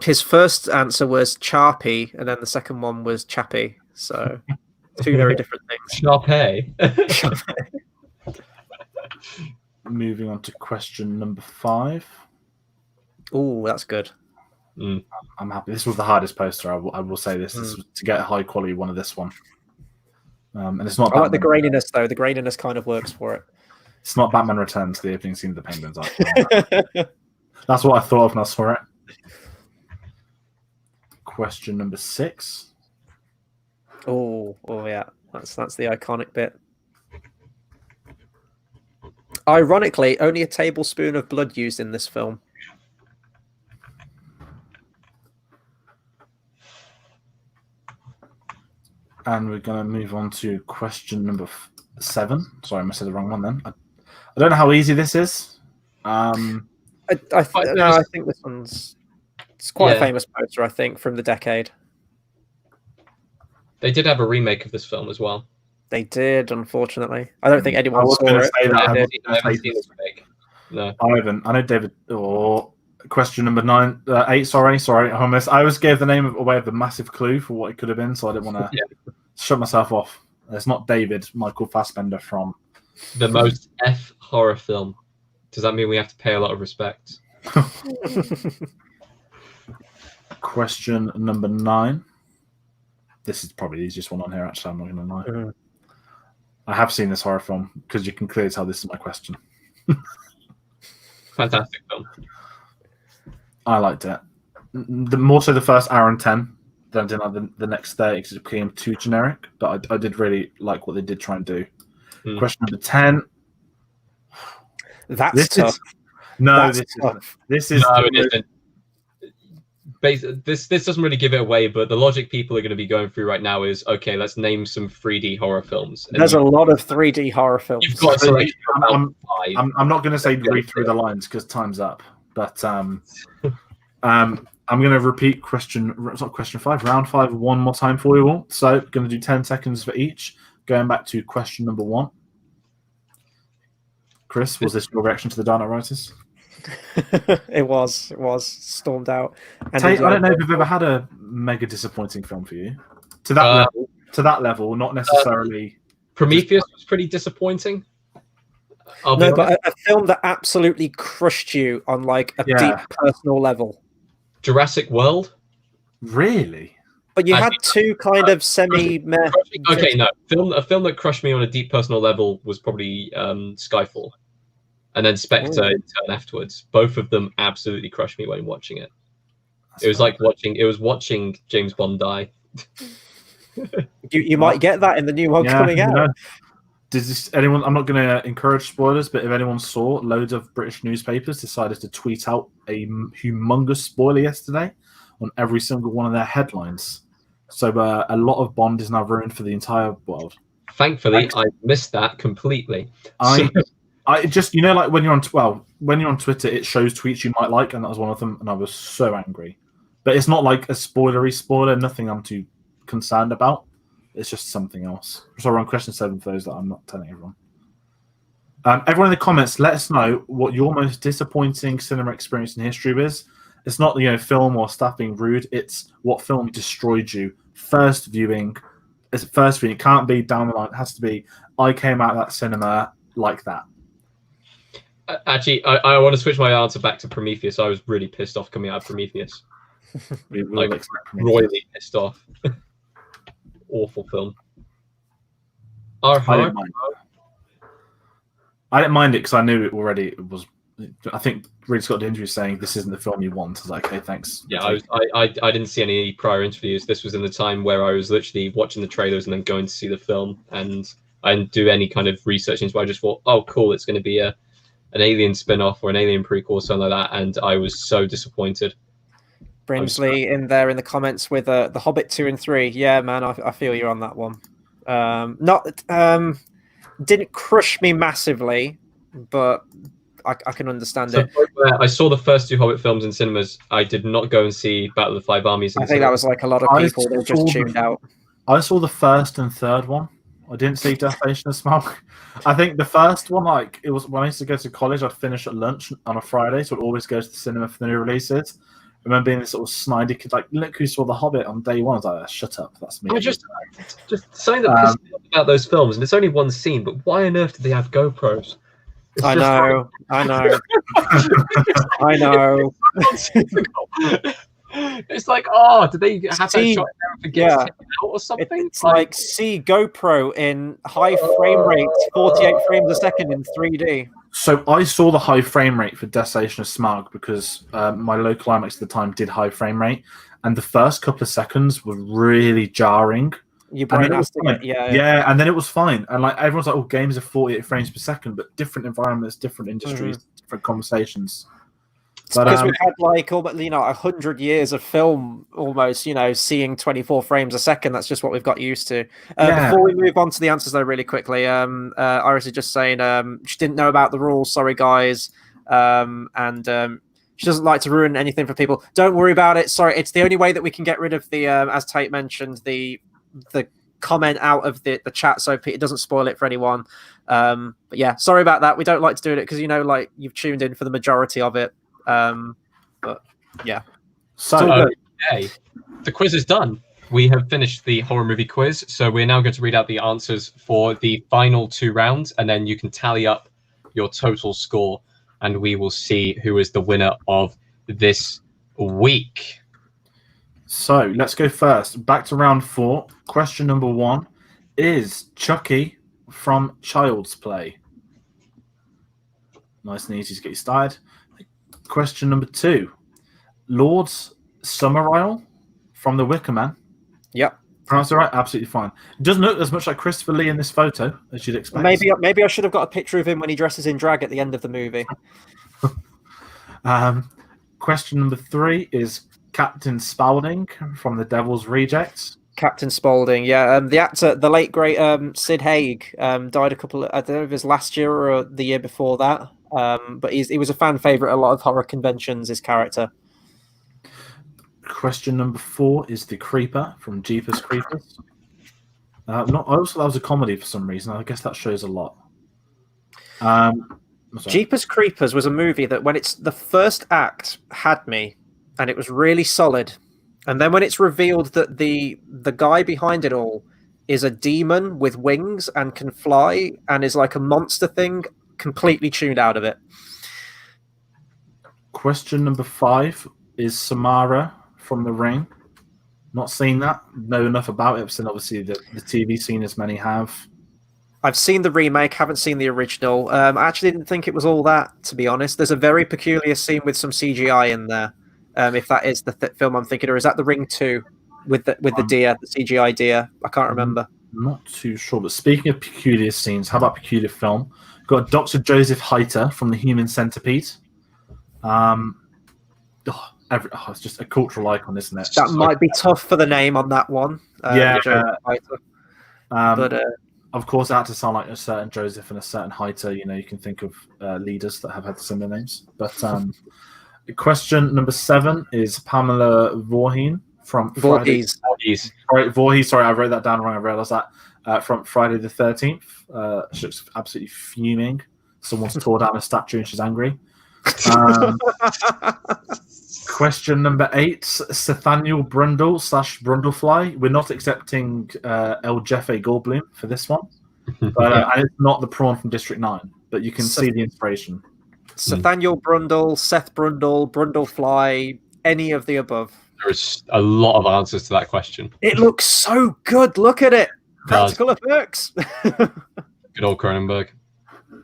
His first answer was Charpie, and then the second one was Chappie. So, 2 very different things. Sharpay. Moving on to question number 5. Oh, that's good. I'm happy. This was the hardest poster. I will say this. This was to get a high quality one of this one. And it's not. I like the graininess though. The graininess kind of works for it. It's not Batman Returns, the opening scene of the Penguins. That's what I thought of when I saw it. Question number 6. Oh yeah. That's the iconic bit. Ironically, only a tablespoon of blood used in this film. And we're going to move on to question number 7. Sorry, I said the wrong one then. I don't know how easy this is. I think this one's quite a famous poster, I think, from the decade. They did have a remake of this film as well. They did, unfortunately. I don't think anyone saw it. I haven't seen this remake. No. I haven't. I know David. Question number 8. Sorry. I always gave the name away of the massive clue for what it could have been, so I didn't want to shut myself off. It's not David Michael Fassbender from the most F horror film. Does that mean we have to pay a lot of respect? Question number 9. This is probably the easiest one on here, actually. I'm not going to lie. I have seen this horror film because you can clearly tell this is my question. Fantastic film. I liked it. More so the first hour and 10 than I did like the next 30 because it became too generic. But I did really like what they did try and do. Question number 10. That's tough. This is no, it isn't. This doesn't really give it away, but the logic people are going to be going through right now is, okay, let's name some 3D horror films. And there's a lot of 3D horror films. You've got I'm not going to say read through the lines because time's up, but I'm going to repeat round 5 one more time for you all. So going to do 10 seconds for each. Going back to question number 1. Chris, was this your reaction to the Dark Knight Rises? It was stormed out. And Tayte, I don't know if you've ever had a mega disappointing film for you to that level, not necessarily. Prometheus was pretty disappointing. No, but a film that absolutely crushed you on like a deep personal level. Jurassic World. Really? But you had two kind of semi-meh. Okay, no. A film that crushed me on a deep personal level was probably Skyfall. And then Spectre in turn afterwards. Both of them absolutely crushed me when watching it. It was like watching James Bond die. You might get that in the new one coming out. No. Anyone? I'm not going to encourage spoilers, but if anyone saw, loads of British newspapers decided to tweet out a humongous spoiler yesterday on every single one of their headlines. So a lot of Bond is now ruined for the entire world. Thankfully, I missed that completely. I just, like when you're on Twitter, it shows tweets you might like, and that was one of them, and I was so angry. But it's not like a spoilery spoiler, nothing I'm too concerned about. It's just something else. So we're on question 7 for those that I'm not telling everyone. Everyone in the comments, let us know what your most disappointing cinema experience in history is. It's not film or stuff being rude. It's what film destroyed you. First viewing. It can't be down the line. It has to be, I came out of that cinema like that. Actually, I want to switch my answer back to Prometheus. I was really pissed off coming out of Prometheus. Royally pissed off. Awful film. I didn't mind it because I knew it already. It was. I think Ridley Scott did interview saying this isn't the film you want. I was like, okay, thanks. Yeah, I didn't see any prior interviews. This was in the time where I was literally watching the trailers and then going to see the film, and I didn't do any kind of research into it. I just thought, oh, cool, it's going to be an Alien spin-off or an Alien prequel or something like that, and I was so disappointed. Brimsley in there in the comments with The Hobbit 2 and 3. Yeah, man, I feel you're on that one. Didn't crush me massively, but I can understand it. I saw the first 2 Hobbit films in cinemas. I did not go and see Battle of the Five Armies. I think that was like a lot of people that just tuned out. I saw the first and third one. I didn't see Destination of Smog. I think the first one, it was when I used to go to college, I'd finish at lunch on a Friday, so I'd always go to the cinema for the new releases. I remember being this sort of snidey kid, look who saw The Hobbit on day one. I was like, shut up, that's me. Just something that pissed me off about those films, and it's only one scene, but why on earth did they have GoPros? I know. It's like, did they have that shot out or something? It's like see GoPro in high frame rates, 48 frames a second in 3D. So I saw the high frame rate for Destination of Smog because my local IMAX at the time did high frame rate, and the first couple of seconds were really jarring. Your brain has to get, and then it was fine. And everyone's like, games are 48 frames per second, but different environments, different industries, different conversations. Because we've had 100 years of film almost, seeing 24 frames a second. That's just what we've got used to. Before we move on to the answers, though, really quickly, Iris is just saying she didn't know about the rules. Sorry, guys. And she doesn't like to ruin anything for people. Don't worry about it. Sorry, it's the only way that we can get rid of the, as Tayte mentioned, the comment out of the chat, so it doesn't spoil it for anyone. But yeah, sorry about that. We don't like to do it because you've tuned in for the majority of it. But yeah. So okay. The quiz is done. We have finished the horror movie quiz, so we're now going to read out the answers for the final 2 rounds, and then you can tally up your total score, and we will see who is the winner of this week. So let's go first. Back to round 4. Question number 1 is Chucky from Child's Play. Nice and easy to get you started. Question number 2. Lord Summerisle from The Wicker Man. Yep. Pronounced it right? Absolutely fine. It doesn't look as much like Christopher Lee in this photo as you'd expect. Maybe I should have got a picture of him when he dresses in drag at the end of the movie. Question number 3 is Captain Spaulding from The Devil's Rejects. Captain Spaulding, yeah. The actor, the late great Sid Haig, died I don't know if it was last year or the year before that. But he was a fan favorite at a lot of horror conventions, his character. Question number 4 is The Creeper from Jeepers Creepers. I also thought that was a comedy for some reason. I guess that shows a lot. Jeepers Creepers was a movie that when it's the first act had me, and it was really solid. And then when it's revealed that the guy behind it all is a demon with wings and can fly and is like a monster thing, completely tuned out of it. Question number 5 is Samara from The Ring. Not seen that. Know enough about it. I've seen obviously the TV scene, as many have. I've seen the remake, haven't seen the original. I actually didn't think it was all that, to be honest. There's a very peculiar scene with some CGI in there. If that is the film I'm thinking, or is that The Ring 2 with the deer, the CGI deer? I can't remember. I'm not too sure. But speaking of peculiar scenes, how about peculiar film? We've got Dr. Joseph Heiter from The Human Centipede. It's just a cultural icon, isn't it? That might be tough for the name on that one. But of course, it had to sound like a certain Joseph and a certain Heiter. You know, you can think of leaders that have had similar names. But question number 7 is Pamela Voorhees from Voorhees. Voorhees. Sorry, I wrote that down wrong. I realized that from Friday the 13th. She looks absolutely fuming. Someone's tore down a statue and she's angry. Question number 8, Nathaniel Brundle / Brundlefly. We're not accepting El Jefe Goldblum for this one, but and it's not the prawn from District 9, but you can see the inspiration. Nathaniel Brundle, Seth Brundle, Brundlefly, any of the above. There's a lot of answers to that question. It looks so good. Look at it. Practical effects. Good old Cronenberg.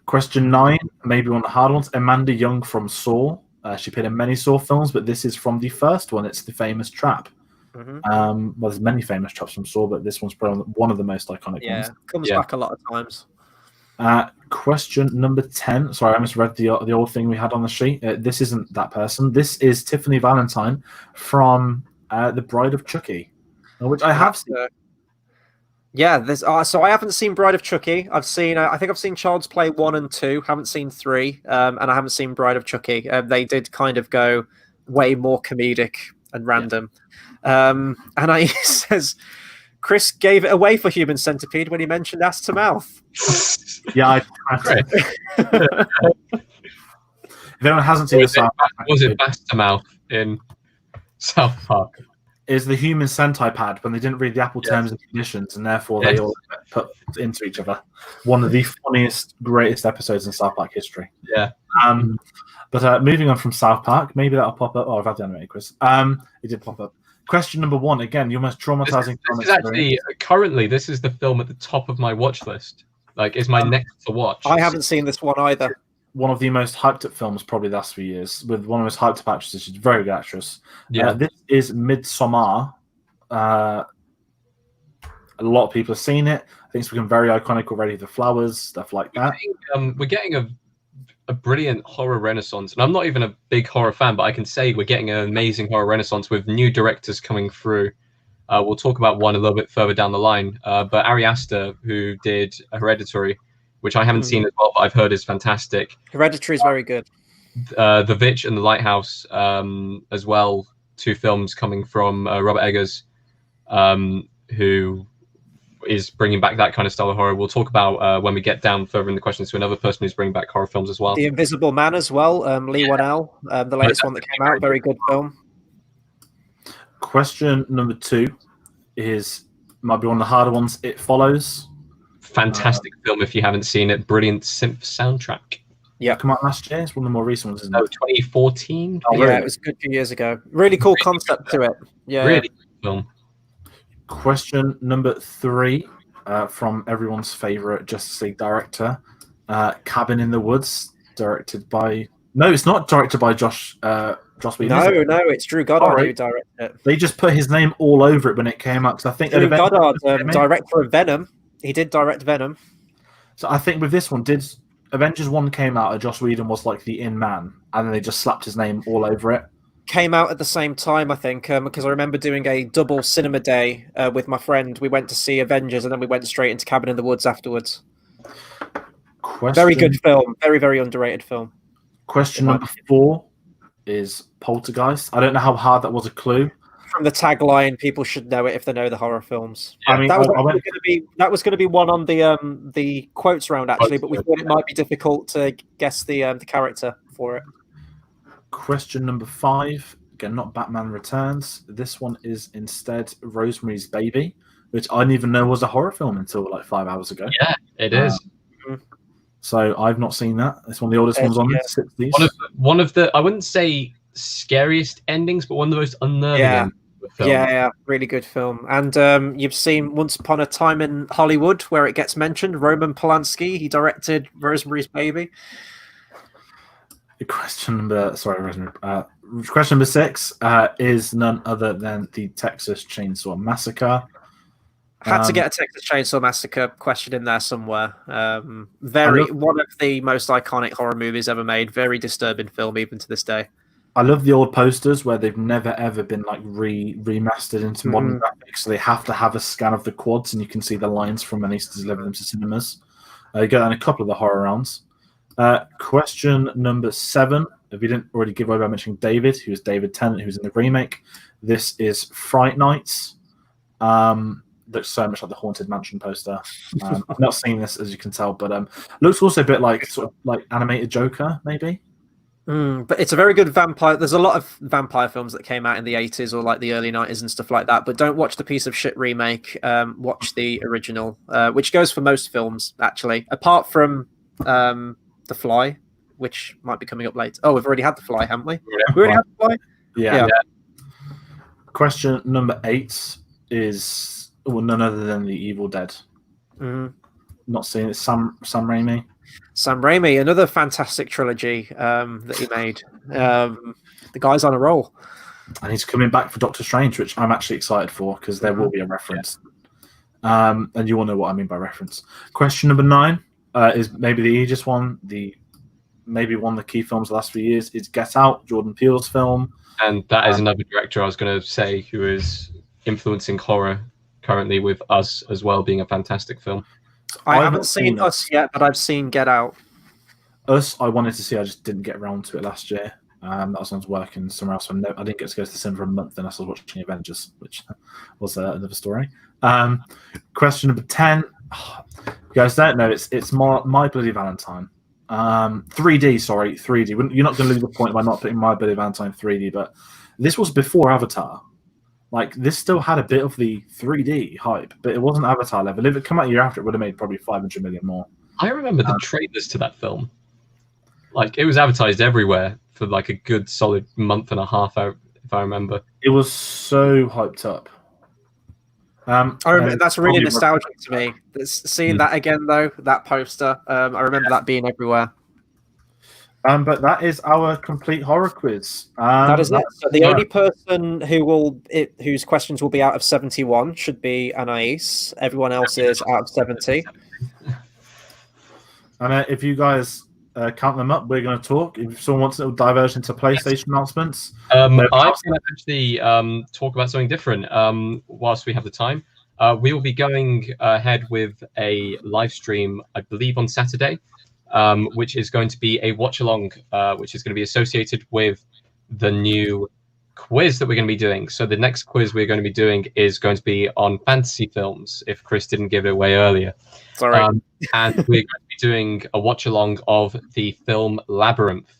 Question 9, maybe one of the hard ones. Amanda Young from Saw. She appeared in many Saw films, but this is from the first one. It's the famous trap. Well, there's many famous traps from Saw, but this one's probably one of the most iconic ones. Comes back a lot of times. Question number 10. Sorry, I misread the old thing we had on the sheet. This isn't that person. This is Tiffany Valentine from The Bride of Chucky, which I have seen. Yeah, there's so I haven't seen Bride of Chucky. I've seen I think I've seen Child's Play 1 and 2. Haven't seen 3, and I haven't seen Bride of Chucky. They did kind of go way more comedic and random. And he says Chris gave it away for Human Centipede when he mentioned ass to mouth. Yeah, if anyone hasn't seen was it Bass to Mouth in South Park? Is the Human Centipede when they didn't read the Apple terms and conditions, and therefore they all put into each other. One of the funniest, greatest episodes in South Park history. Yeah. But moving on from South Park, maybe that'll pop up. Oh, I've had the animated quiz. It did pop up. Question number 1, again, your most traumatizing film. This is actually currently this is the film at the top of my watch list. Like, it's my next to watch. I haven't seen this one either. One of the most hyped up films probably the last few years, with one of the most hyped up actresses. She's a very good actress. Yeah. This is Midsommar. A lot of people have seen it. I think it's become very iconic already. The flowers, stuff like that. We're getting a brilliant horror renaissance, and I'm not even a big horror fan, but I can say we're getting an amazing horror renaissance with new directors coming through. We'll talk about one a little bit further down the line. But Ari Aster, who did Hereditary, which I haven't seen as well, but I've heard is fantastic. Hereditary is very good. The Witch and the Lighthouse as well. 2 films coming from Robert Eggers, who is bringing back that kind of style of horror. We'll talk about when we get down further in the questions to another person who's bringing back horror films as well. The Invisible Man as well, Lee Wanell, the latest one that came out, very good film. Question number 2 might be one of the harder ones. It Follows. Fantastic film if you haven't seen it. Brilliant synth soundtrack. Yeah, come out last year. It's one of the more recent ones, isn't it? 2014. Oh, yeah, it was a good few years ago. Really cool concept to it. Yeah, really good film. Question number 3 from everyone's favorite Justice League director, Cabin in the Woods. directed by... No, it's not directed by Joss Whedon. No, it's Drew Goddard who directed it. They just put his name all over it when it came out. Because I think Drew Goddard, director of Venom. He did direct Venom. So I think with this one, did Avengers 1 came out and Joss Whedon was like the in man, and then they just slapped his name all over it? Came out at the same time, I think, because I remember doing a double cinema day with my friend. We went to see Avengers, and then we went straight into Cabin in the Woods afterwards. Very good film. Very, very underrated film. Question number 4 is Poltergeist. I don't know how hard that was a clue. From the tagline, people should know it if they know the horror films. Yeah. I mean, that was going to be one on the quotes round actually, but we thought it might be difficult to guess the character for it. Question number 5. Again, not Batman Returns. This one is instead Rosemary's Baby, which I didn't even know was a horror film until like 5 hours ago. Yeah, it is. So I've not seen that. It's one of the oldest ones on the 60s. One of the, I wouldn't say scariest endings, but one of the most unnerving endings of the film. Yeah, really good film. And you've seen Once Upon a Time in Hollywood, where it gets mentioned. Roman Polanski, he directed Rosemary's Baby. Question number 6 is none other than the Texas Chainsaw Massacre. Had to get a Texas Chainsaw Massacre question in there somewhere. One of the most iconic horror movies ever made. Very disturbing film even to this day. I love the old posters where they've never ever been like remastered into modern graphics. So they have to have a scan of the quads, and you can see the lines from when they used to deliver them to cinemas. You get that in a couple of the horror rounds. Question number 7. If we didn't already give away by mentioning David, who is David Tennant, who's in the remake. This is Fright Nights. Looks so much like the Haunted Mansion poster. I've not seen this, as you can tell, but looks also a bit like sort of like animated Joker, maybe. But it's a very good vampire. There's a lot of vampire films that came out in the 80s or like the early 90s and stuff like that. But don't watch the piece of shit remake. Watch the original, which goes for most films actually, apart from The Fly, which might be coming up later. Oh, we've already had The Fly, haven't we? Yeah, we already had The Fly. Yeah. Question number 8 is none other than The Evil Dead. Not seeing it. Sam Raimi. Sam Raimi, another fantastic trilogy that he made. The guy's on a roll. And he's coming back for Doctor Strange, which I'm actually excited for because there will be a reference. And you all know what I mean by reference. Question number 9 is maybe the easiest one. Maybe one of the key films of the last few years is Get Out, Jordan Peele's film. And that is another director I was going to say who is influencing horror currently with Us as well, being a fantastic film. I haven't seen Us yet, but I've seen Get Out. Us, I wanted to see. I just didn't get around to it last year. That was when I was working somewhere else. So I didn't get to go to the cinema for a month, and I was watching Avengers, which was another story. Question number 10. You guys don't know, it's My Bloody Valentine. 3D, sorry, 3D. You're not going to lose the point by not putting My Bloody Valentine 3D, but this was before Avatar. Like, this still had a bit of the 3D hype, but it wasn't Avatar level. If it came out a year after, it would have made probably 500 million more. I remember the trailers to that film. Like, it was advertised everywhere for like a good solid month and a half, if I remember. It was so hyped up. I remember that's really nostalgic to me. Seeing that again, though, that poster, I remember that being everywhere. But that is our complete horror quiz. That is it. So the only person whose questions will be out of 71 should be Anais. Everyone else is out of 70. And if you guys count them up, we're going to talk. If someone wants to diverge into PlayStation announcements, I'm going to actually talk about something different whilst we have the time. We will be going ahead with a live stream, I believe, on Saturday. Which is going to be a watch-along, which is going to be associated with the new quiz that we're going to be doing. So the next quiz we're going to be doing is going to be on fantasy films, if Chris didn't give it away earlier. Sorry. And we're going to be doing a watch-along of the film Labyrinth.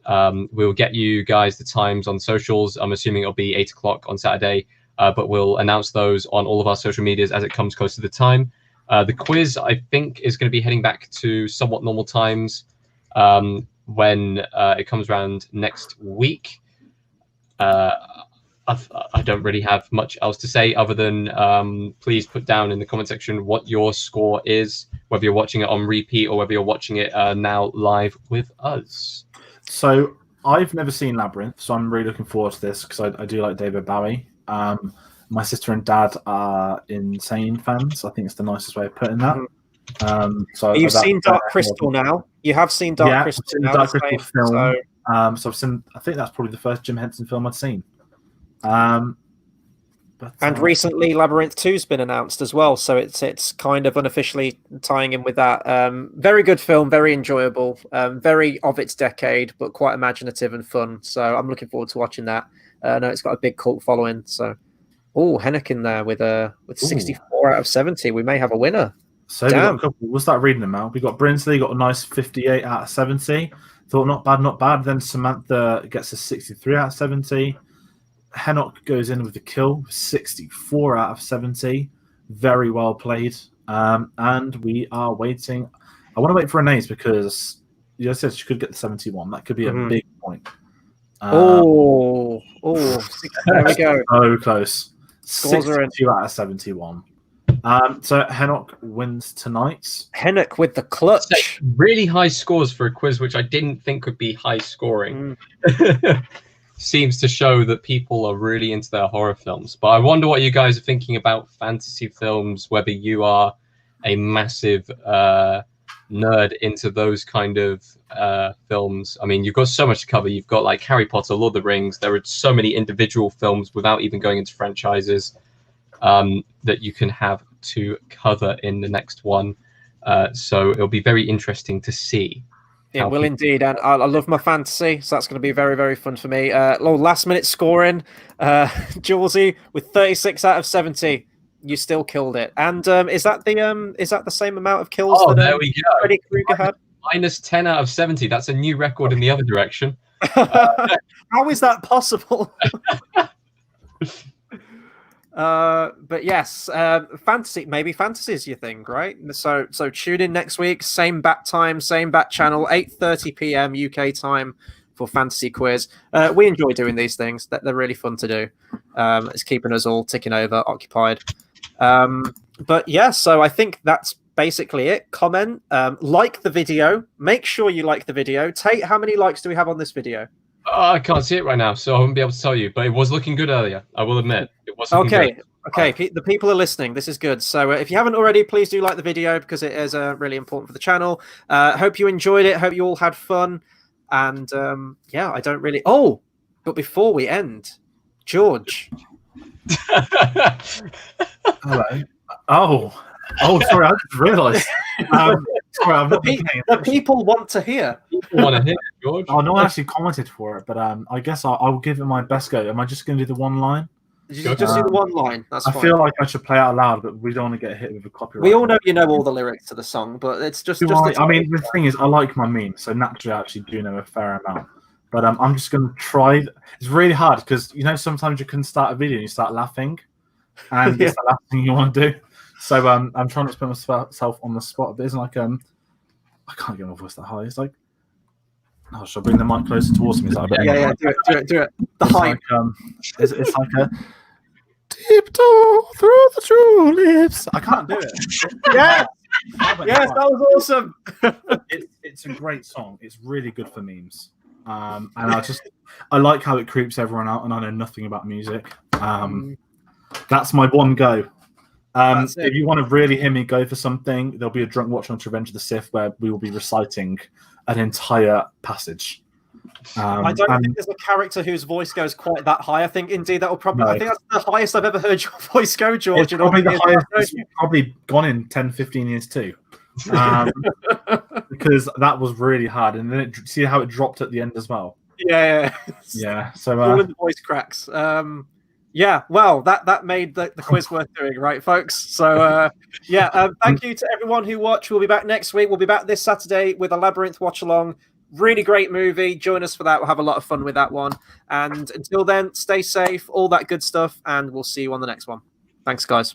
We'll get you guys the times on socials. I'm assuming it'll be 8 o'clock on Saturday, but we'll announce those on all of our social medias as it comes close to the time. The quiz, I think, is going to be heading back to somewhat normal times when it comes around next week. I I don't really have much else to say other than please put down in the comment section what your score is, whether you're watching it on repeat or whether you're watching it now live with us. So I've never seen Labyrinth, so I'm really looking forward to this because I do like David Bowie. My sister and dad are Insane fans. I think it's the nicest way of putting that. So you've seen Dark Crystal now. You have seen Dark Crystal now. Dark Crystal film. So I've seen. I think that's probably the first Jim Henson film I'd seen. And recently Labyrinth 2's been announced as well, so it's kind of unofficially tying in with that. Very good film, very enjoyable, very of its decade, but quite imaginative and fun. So I'm looking forward to watching that. I know it's got a big cult following. So, Hennick in there with 64 out of 70. We may have a winner. So we got a couple. We'll start reading them out. We got Brinsley got a nice 58 out of 70. Thought not bad. Then Samantha gets a 63 out of 70. Hennock goes in with the kill, 64 out of 70. Very well played. And we are waiting. I want to wait for Renee's because you said she could get the 71. That could be a big point. There we go. So close. Scores are in. 62 out of 71. So Hennock wins tonight. Hennock with the clutch. Really high scores for a quiz, which I didn't think would be high scoring. Seems to show that people are really into their horror films. But I wonder what you guys are thinking about fantasy films, whether you are a massive nerd into those kind of films. I mean, you've got so much to cover. You've got like Harry Potter, Lord of the Rings. There are so many individual films without even going into franchises that you can have to cover in the next one. So it'll be very interesting to see. It will indeed, and I love my fantasy, so that's going to be very, very fun for me. Last minute scoring, Julesy with 36 out of 70. You still killed it, and is that the same amount of kills? Oh, there we go. Freddy Krueger had minus 10 out of 70. That's a new record in the other direction. How is that possible? But yes, fantasy is your thing, right? So tune in next week, same bat time, same bat channel, 8:30 p.m. UK time for fantasy quiz. We enjoy doing these things; they're really fun to do. It's keeping us all ticking over, occupied. But yeah, so I think that's basically it. Comment, like the video. Make sure you like the video. Tate, how many likes do we have on this video? I can't see it right now, so I wouldn't be able to tell you. But it was looking good earlier. I will admit, it was looking good. Okay. The people are listening. This is good. So if you haven't already, please do like the video because it is really important for the channel. Hope you enjoyed it. Hope you all had fun. And yeah, I don't really. Oh, but before we end, George. Hello. Oh, sorry, I just realised. Sorry, I'm not the people want to hear. People want to hear, George. Oh, no one actually commented for it, but I guess I'll give it my best go. Am I just going to do the one line? Just do the one line. That's fine. I feel like I should play out loud, but we don't want to get hit with a copyright. We all know you know all the lyrics to the song, but it's just. I mean, the thing is, I like my memes, so naturally, I actually do know a fair amount. But I'm just going to try. It's really hard because sometimes you can start a video and you start laughing, and it's the last thing you want to do. So I'm trying not to put myself on the spot, but it's like I can't get my voice that high. It's like, oh, should I bring the mic closer towards me? Yeah, do it. The hype. It's like a tiptoe through the tulips. I can't do it. Yes, that was awesome. It's a great song. It's really good for memes. And I like how it creeps everyone out, and I know nothing about music. That's my one go. If you want to really hear me go for something, there'll be a Drunk Watch on Revenge of the Sith where we will be reciting an entire passage. I don't think there's a character whose voice goes quite that high. I think indeed that will probably. No. I think that's the highest I've ever heard your voice go, George. It's probably the highest. It's probably gone in 10, 15 years too, because that was really hard. And then see how it dropped at the end as well. Yeah. So all in the voice cracks. Yeah, well, that made the quiz worth doing, right, folks? So, thank you to everyone who watched. We'll be back next week. We'll be back this Saturday with a Labyrinth watch-along. Really great movie. Join us for that. We'll have a lot of fun with that one. And until then, stay safe, all that good stuff, and we'll see you on the next one. Thanks, guys.